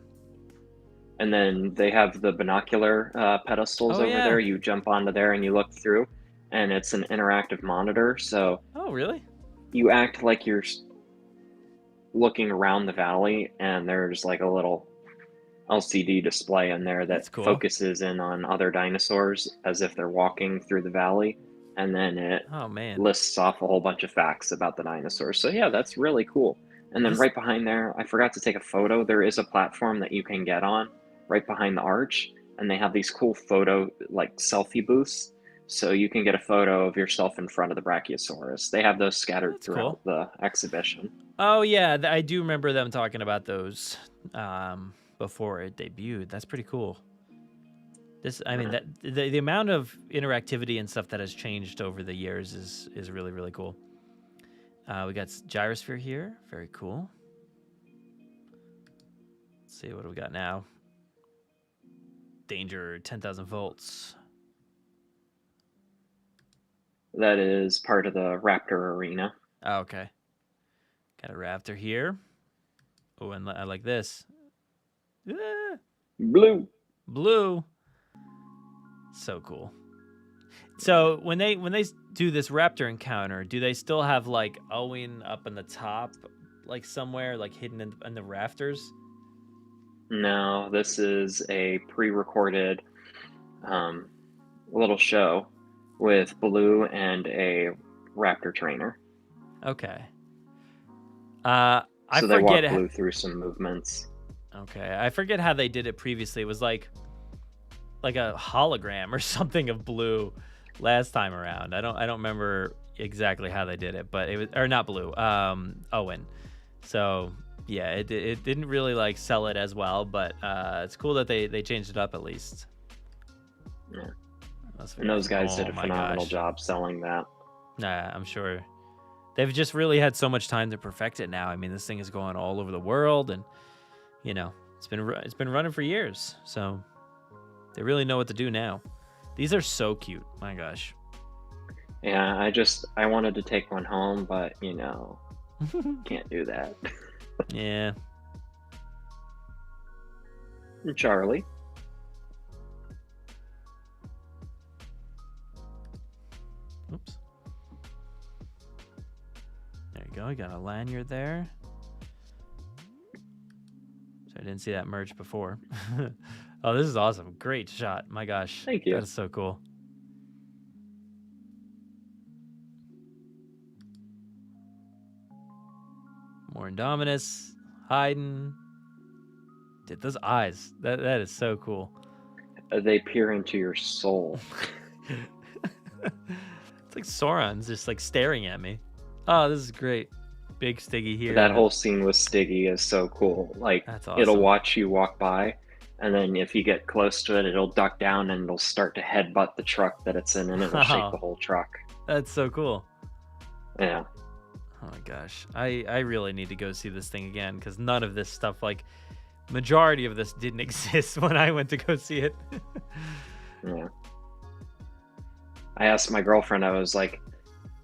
And then they have the binocular pedestals over there. You jump onto there and you look through, and it's an interactive monitor. So oh, really? You act like you're looking around the valley, and there's like a little LCD display in there that cool. focuses in on other dinosaurs as if they're walking through the valley, and then it lists off a whole bunch of facts about the dinosaurs. So yeah, that's really cool. And then right behind there, I forgot to take a photo. There is a platform that you can get on right behind the arch, and they have these cool photo like selfie booths. So you can get a photo of yourself in front of the Brachiosaurus. They have those scattered throughout the exhibition. Oh yeah, I do remember them talking about those before it debuted. That's pretty cool. I mean, that the amount of interactivity and stuff that has changed over the years is really, really cool. We got gyrosphere here. Very cool. Let's see, what do we got now? Danger, 10,000 volts. That is part of the Raptor arena. Oh, okay. Got a raptor here. Oh, and I like this. Ah. Blue. So cool. So when they do this raptor encounter, do they still have like Owen up in the top, like somewhere, like hidden in the rafters? No, this is a pre-recorded little show with Blue and a raptor trainer. Okay. So they walk Blue through some movements. Okay, I forget how they did it previously. It was like a hologram or something of Blue last time around. I don't remember exactly how they did it, but it was, or not Blue, Owen. So yeah, it didn't really like sell it as well, but it's cool that they changed it up at least. Yeah. And those guys did a phenomenal job selling that. Nah, I'm sure. They've just really had so much time to perfect it now. I mean, this thing is going all over the world, and it's been running for years. So they really know what to do now. These are so cute. My gosh. Yeah, I wanted to take one home, but can't do that. Yeah. And Charlie. Oops. There you go. You got a lanyard there. So I didn't see that merge before. Oh, this is awesome. Great shot. My gosh. Thank you. That is so cool. More Indominus. Hiding. Dude, those eyes. That is so cool. They peer into your soul. It's like Sauron's just like staring at me. Oh, this is great. Big Stiggy here. That whole scene with Stiggy is so cool. Like, that's awesome. It'll watch you walk by, and then if you get close to it, it'll duck down and it'll start to headbutt the truck that it's in, and it'll shake the whole truck. That's so cool. Yeah. Oh my gosh. I really need to go see this thing again, because none of this stuff, like, majority of this didn't exist when I went to go see it. Yeah. I asked my girlfriend, I was like,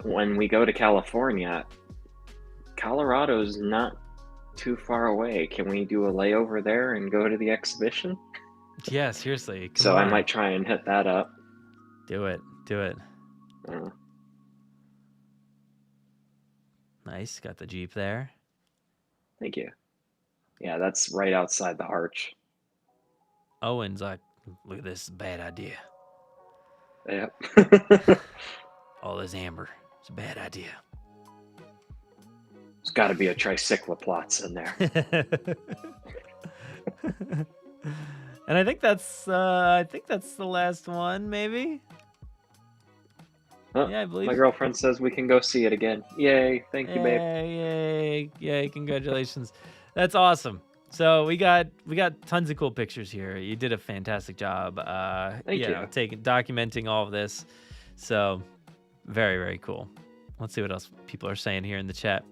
when we go to California, Colorado's not too far away. Can we do a layover there and go to the exhibition? Yeah, seriously. Come So on. I might try and hit that up. Do it. Nice. Got the Jeep there. Thank you. Yeah, that's right outside the arch. Owen's like, look at this bad idea. Yep. All this amber. It's a bad idea. There's got to be a tricycla plots in there. And I think that's the last one, maybe. Oh, Yeah, I believe. My girlfriend says we can go see it again. Yay! Thank you, babe. Yay! Congratulations. That's awesome. So we got tons of cool pictures here. You did a fantastic job. Thank you. Documenting all of this. So very, very cool. Let's see what else people are saying here in the chat.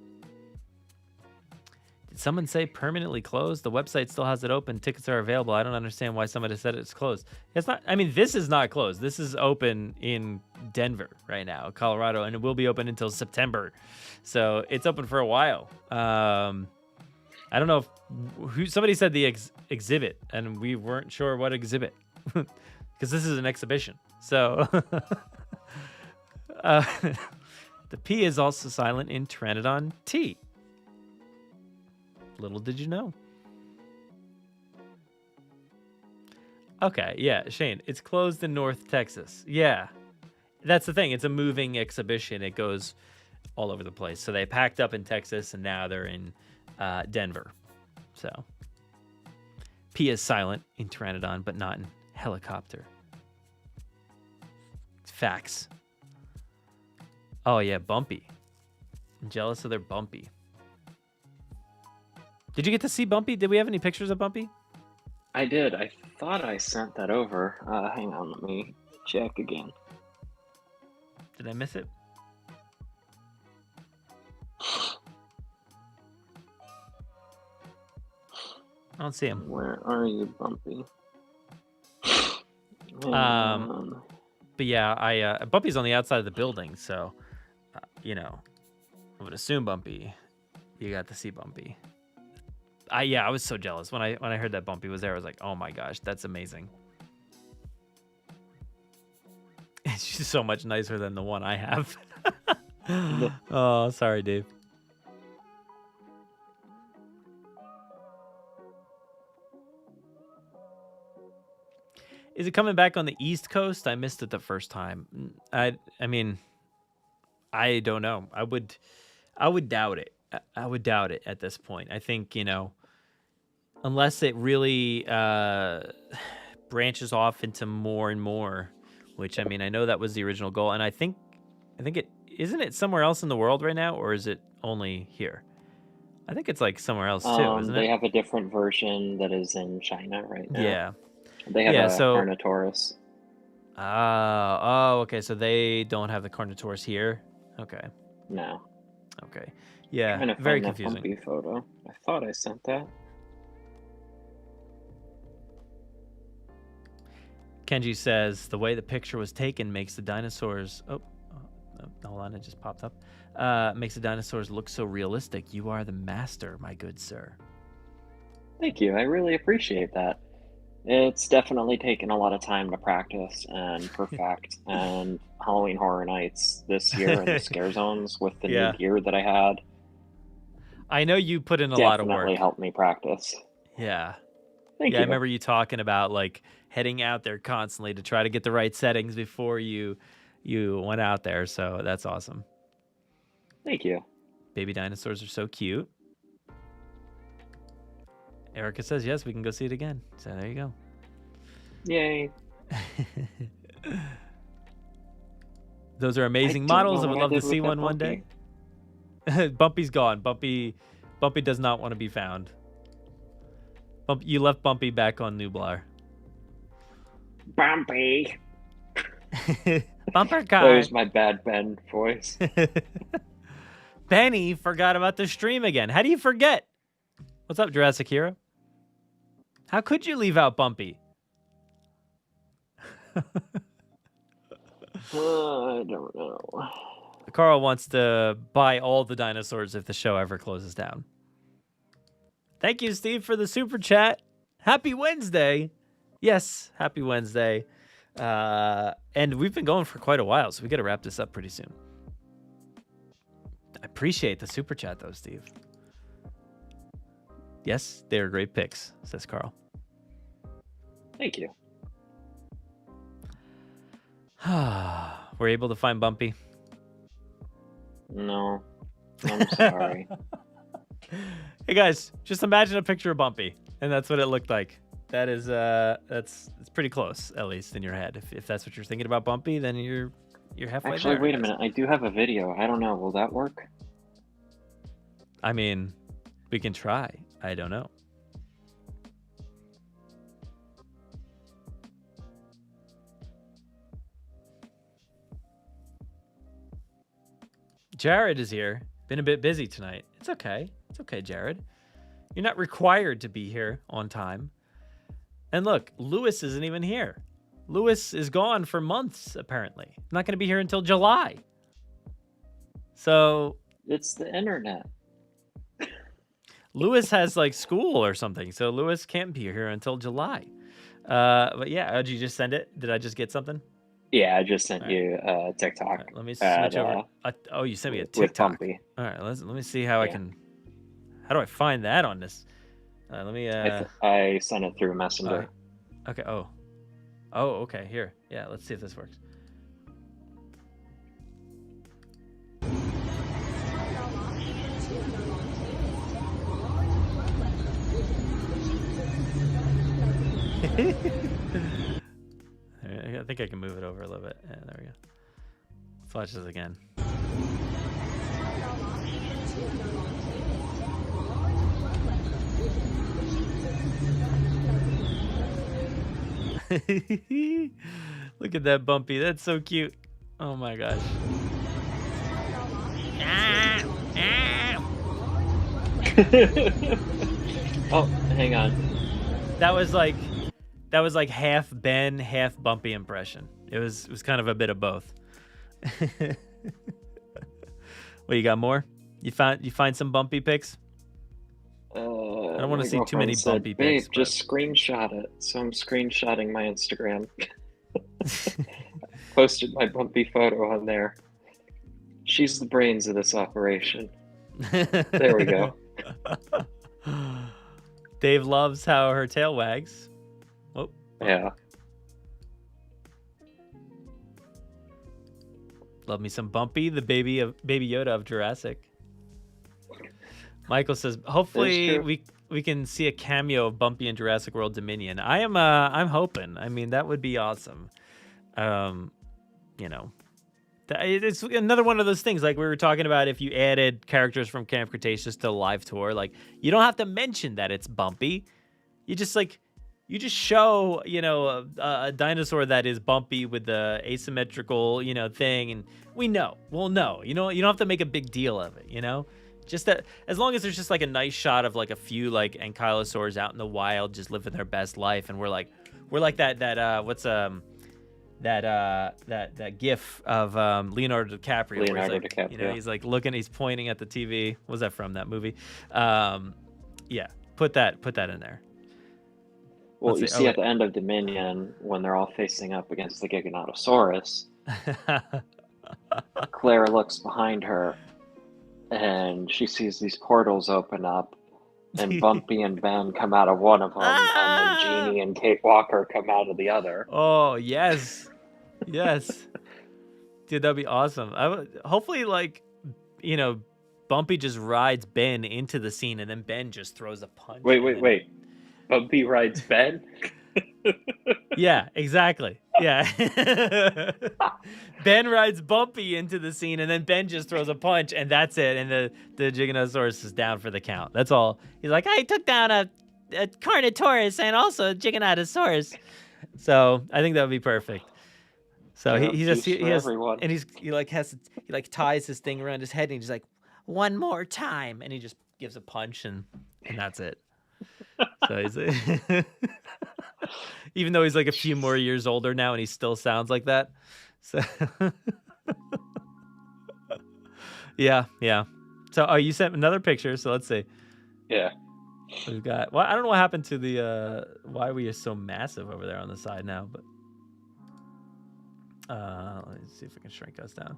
Did someone say permanently closed? The website still has it open. Tickets are available. I don't understand why somebody said it's closed. It's not. I mean, this is not closed. This is open in Denver right now, Colorado, and it will be open until September. So it's open for a while. I don't know if somebody said the exhibit, and we weren't sure what exhibit because this is an exhibition. So the P is also silent in Pteranodon T. Little did you know. Okay, yeah, Shane, it's closed in North Texas. Yeah, that's the thing. It's a moving exhibition. It goes all over the place. So they packed up in Texas, and now they're in Denver. So P is silent in Pteranodon, but not in helicopter. Facts. Oh, yeah, Bumpy. I'm jealous of their Bumpy. Did you get to see Bumpy? Did we have any pictures of Bumpy? I did. I thought I sent that over. Hang on, let me check again. Did I miss it? I don't see him. Where are you, Bumpy? But yeah, Bumpy's on the outside of the building, so I would assume Bumpy. You got to see Bumpy. I was so jealous when I heard that Bumpy was there. I was like, oh my gosh, that's amazing. She's so much nicer than the one I have. Oh, sorry, Dave. Is it coming back on the East Coast? I missed it the first time. I mean, I don't know. I would doubt it. I would doubt it at this point. I think, unless it really branches off into more and more, which, I mean, I know that was the original goal. And I think isn't it somewhere else in the world right now, or is it only here? I think it's like somewhere else too, isn't it? They have a different version that is in China right now. Yeah. They have a Carnotaurus. Oh, okay. So they don't have the Carnotaurus here? Okay. No. Okay. Yeah, I'm trying to very find confusing. That Bumpy photo. I thought I sent that. Kenji says, the way the picture was taken makes the dinosaurs... Oh, hold on, it just popped up. Makes the dinosaurs look so realistic. You are the master, my good sir. Thank you. I really appreciate that. It's definitely taken a lot of time to practice and perfect. And Halloween Horror Nights this year in the scare zones with the new gear that I had. I know you put in a lot of work. Definitely helped me practice. Yeah. Thank you. I remember you talking about like heading out there constantly to try to get the right settings before you went out there. So that's awesome. Thank you. Baby dinosaurs are so cute. Erica says, yes, we can go see it again. So there you go. Yay. Those are amazing models. I would love to see one day. Bumpy's gone. Bumpy does not want to be found. You left Bumpy back on Nublar. Bumpy. Bumper car. There's my bad Ben voice. Benny forgot about the stream again. How do you forget? What's up, Jurassic Hero? How could you leave out Bumpy? I don't know. Carl wants to buy all the dinosaurs if the show ever closes down. Thank you, Steve, for the super chat. Happy Wednesday. Yes, happy Wednesday. And we've been going for quite a while, so we got to wrap this up pretty soon. I appreciate the super chat, though, Steve. Yes, they are great picks, says Carl. Thank you. We're able to find Bumpy. No, I'm sorry. Hey guys, just imagine a picture of Bumpy, and that's what it looked like. That is it's pretty close, at least in your head. If that's what you're thinking about Bumpy, then you're halfway Actually, there. wait a minute. I do have a video. I don't know. Will that work? I mean, we can try. I don't know. Jared is here. Been a bit busy tonight. It's okay. It's okay, Jared. You're not required to be here on time. And look, Lewis isn't even here. Lewis is gone for months, apparently. Not going to be here until July. So... It's the internet. Lewis has, like, school or something, so Lewis can't be here until July. But yeah, did you just send it? Did I just get something? Yeah, I just sent you a TikTok. Right, let me switch over. Oh, you sent me a TikTok. All right, let me see how I can... How do I find that on this? Let me... I sent it through Messenger. Okay, oh, okay, here. Yeah, let's see if this works. I think I can move it over a little bit. Yeah, there we go. Let's watch this again. Look at that Bumpy. That's so cute. Oh my gosh. Oh, hang on. That was like half Ben, half Bumpy impression. It was kind of a bit of both. What, you got more? You find some Bumpy pics? I don't want to see too many Bumpy pics. Babe, just screenshot it. So I'm screenshotting my Instagram. Posted my Bumpy photo on there. She's the brains of this operation. There we go. Dave loves how her tail wags. Oh. Yeah. Love me some Bumpy, the baby Yoda of Jurassic. Michael says, hopefully we can see a cameo of Bumpy in Jurassic World Dominion. I'm hoping. I mean, that would be awesome. It's another one of those things, like we were talking about, if you added characters from Camp Cretaceous to Live Tour, like, you don't have to mention that it's Bumpy. You just show, a dinosaur that is Bumpy with the asymmetrical, thing, and we'll know. You don't have to make a big deal of it, Just that, as long as there's just like a nice shot of like a few like ankylosaurs out in the wild, just living their best life, and we're like that gif of Leonardo DiCaprio. DiCaprio. He's like looking, he's pointing at the TV. What was that from, that movie? Yeah, put that in there. Well, you see at the end of Dominion, when they're all facing up against the Giganotosaurus, Claire looks behind her and she sees these portals open up, and Bumpy and Ben come out of one of them, and then Jeannie and Kate Walker come out of the other. Oh, yes. Yes. Dude, that'd be awesome. Hopefully, Bumpy just rides Ben into the scene, and then Ben just throws a punch. Wait. Bumpy rides Ben? Yeah, exactly. Yeah. Ben rides Bumpy into the scene, and then Ben just throws a punch, and that's it. And the Giganotosaurus is down for the count. That's all. He's like, I took down a Carnotaurus and also a Giganotosaurus. So I think that would be perfect. So he ties his thing around his head, and he's like, one more time, and he just gives a punch, and that's it. So he's even though he's like a few more years older now, and he still sounds like that. So yeah, yeah. So you sent another picture. So let's see. Yeah. We've got. Well, I don't know what happened to the why we are so massive over there on the side now, but let me see if we can shrink us down.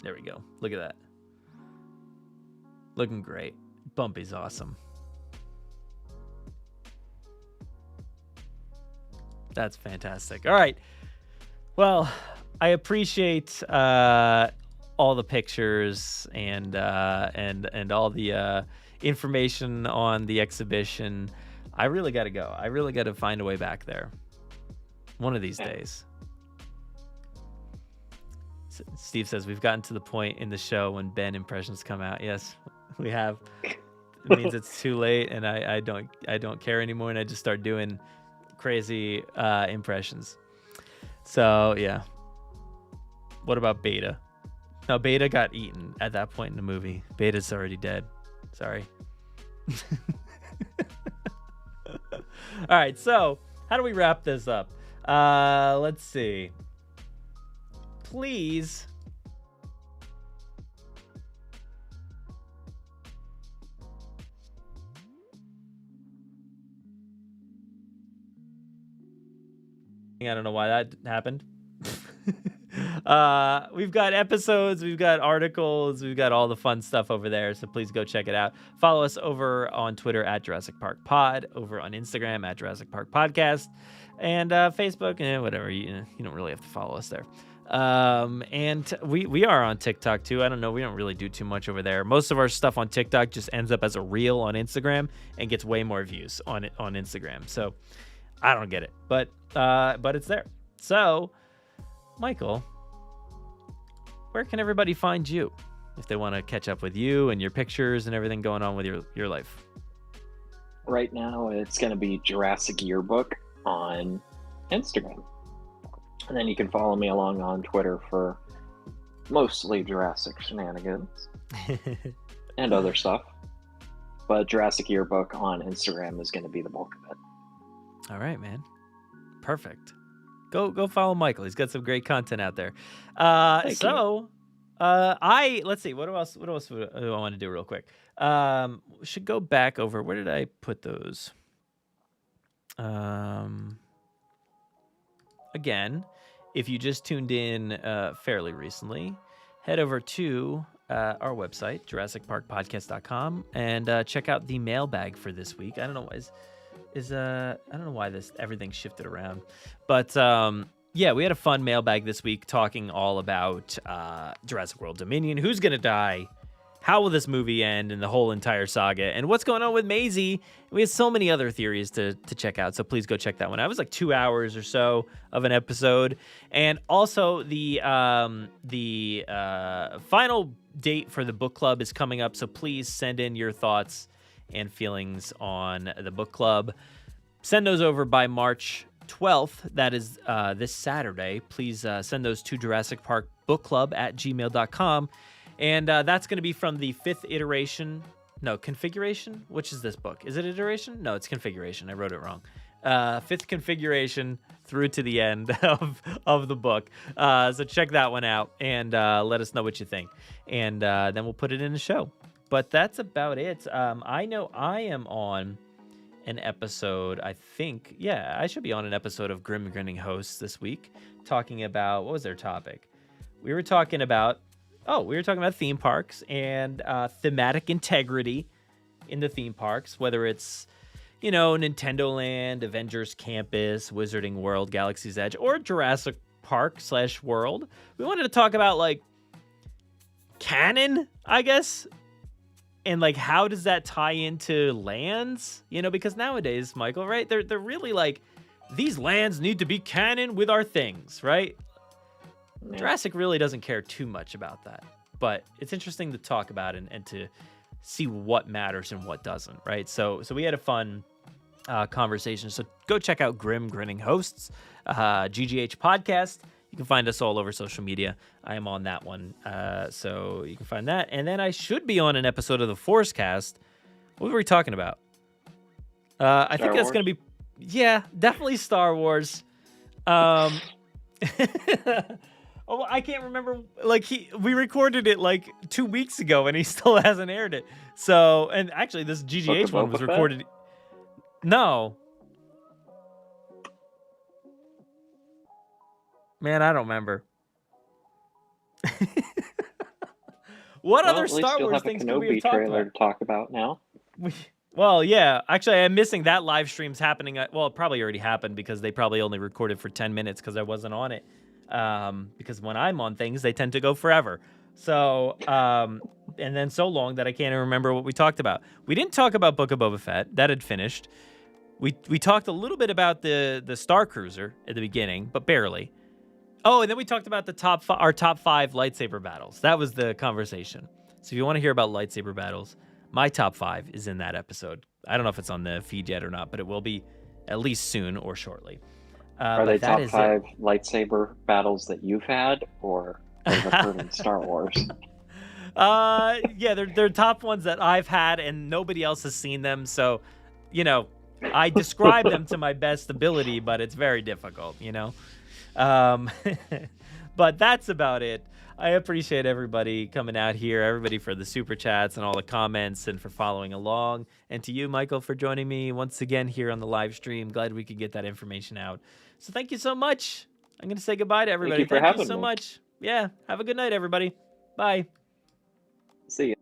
There we go. Look at that. Looking great. Bumpy's awesome. That's fantastic. All right. Well, I appreciate all the pictures and all the information on the exhibition. I really got to go. I really got to find a way back there one of these days. Steve says we've gotten to the point in the show when Ben impressions come out. Yes, we have. It means it's too late, and I don't care anymore, and I just start doing crazy impressions. So yeah. What about Beta? No, Beta got eaten at that point in the movie. Beta's already dead. Sorry. All right, so how do we wrap this up? Let's see. Please. I don't know why that happened. We've got episodes, we've got articles, we've got all the fun stuff over there, so please go check it out. Follow us over on Twitter at Jurassic Park Pod, over on Instagram at Jurassic Park Podcast, and Facebook and whatever. You don't really have to follow us there. And we are on TikTok too. I don't know, we don't really do too much over there. Most of our stuff on TikTok just ends up as a reel on Instagram and gets way more views on Instagram. So I don't get it, but it's there. So Michael, where can everybody find you if they want to catch up with you and your pictures and everything going on with your life? Right now, it's going to be Jurassic Yearbook on Instagram. And then you can follow me along on Twitter for mostly Jurassic shenanigans and other stuff. But Jurassic Yearbook on Instagram is going to be the bulk of it. All right, man. Perfect. Go follow Michael. He's got some great content out there. Let's see. What else do I want to do real quick? Should go back over. Where did I put those? Again, if you just tuned in fairly recently, head over to our website, JurassicParkPodcast.com, and check out the mailbag for this week. I don't know why I don't know why everything shifted around, but yeah, we had a fun mailbag this week talking all about Jurassic World Dominion, who's gonna die, how will this movie end, and the whole entire saga, and what's going on with Maisie. We have so many other theories to check out, so please go check that one out. It was like 2 hours or so of an episode, and also the final date for the book club is coming up, so please send in your thoughts and feelings on the book club. Send those over by March 12th. That is this Saturday. Please send those to Jurassic Park Book Club at gmail.com. And that's going to be from the configuration. Which is this book? Is it iteration? No, it's configuration. I wrote it wrong. Fifth configuration through to the end of the book. So check that one out and let us know what you think. And then we'll put it in the show. But that's about it. I know I am on an episode, I think. Yeah, I should be on an episode of Grim Grinning Hosts this week, talking about, what was their topic? We were talking about theme parks and thematic integrity in the theme parks, whether it's, Nintendo Land, Avengers Campus, Wizarding World, Galaxy's Edge, or Jurassic Park / World. We wanted to talk about, canon, I guess. And how does that tie into lands? Because nowadays, Michael, right? They're really these lands need to be canon with our things, right? Yeah. Jurassic really doesn't care too much about that, but it's interesting to talk about and to see what matters and what doesn't, right? So we had a fun conversation. So go check out Grim Grinning Hosts, GGH podcast. You can find us all over social media. I am on that one, so you can find that. And then I should be on an episode of the Force Cast. What were we talking about? I think that's going to be, yeah, definitely Star Wars. Oh, I can't remember. Like we recorded it like 2 weeks ago, and he still hasn't aired it. So, and actually, this GGH one was recorded. No. Man, I don't remember. What other Star Wars things can we have talked trailer about? To talk about now. Well, yeah. Actually, I'm missing that live stream's happening. Well, it probably already happened because they probably only recorded for 10 minutes because I wasn't on it. Because when I'm on things, they tend to go forever. So, and then so long that I can't even remember what we talked about. We didn't talk about Book of Boba Fett. That had finished. We talked a little bit about the Star Cruiser at the beginning, but barely. Oh, and then we talked about our top 5 lightsaber battles. That was the conversation. So if you want to hear about lightsaber battles, my top 5 is in that episode. I don't know if it's on the feed yet or not, but it will be at least soon or shortly. Are they top 5 lightsaber battles that you've had, or have occurred in Star Wars? Yeah, they're top ones that I've had, and nobody else has seen them. So, I describe them to my best ability, but it's very difficult, But that's about it. I appreciate everybody coming out here, everybody for the super chats and all the comments and for following along. And to you, Michael, for joining me once again here on the live stream. Glad we could get that information out. So thank you so much. I'm going to say goodbye to everybody. Thank you so much. Yeah. Have a good night, everybody. Bye. See you.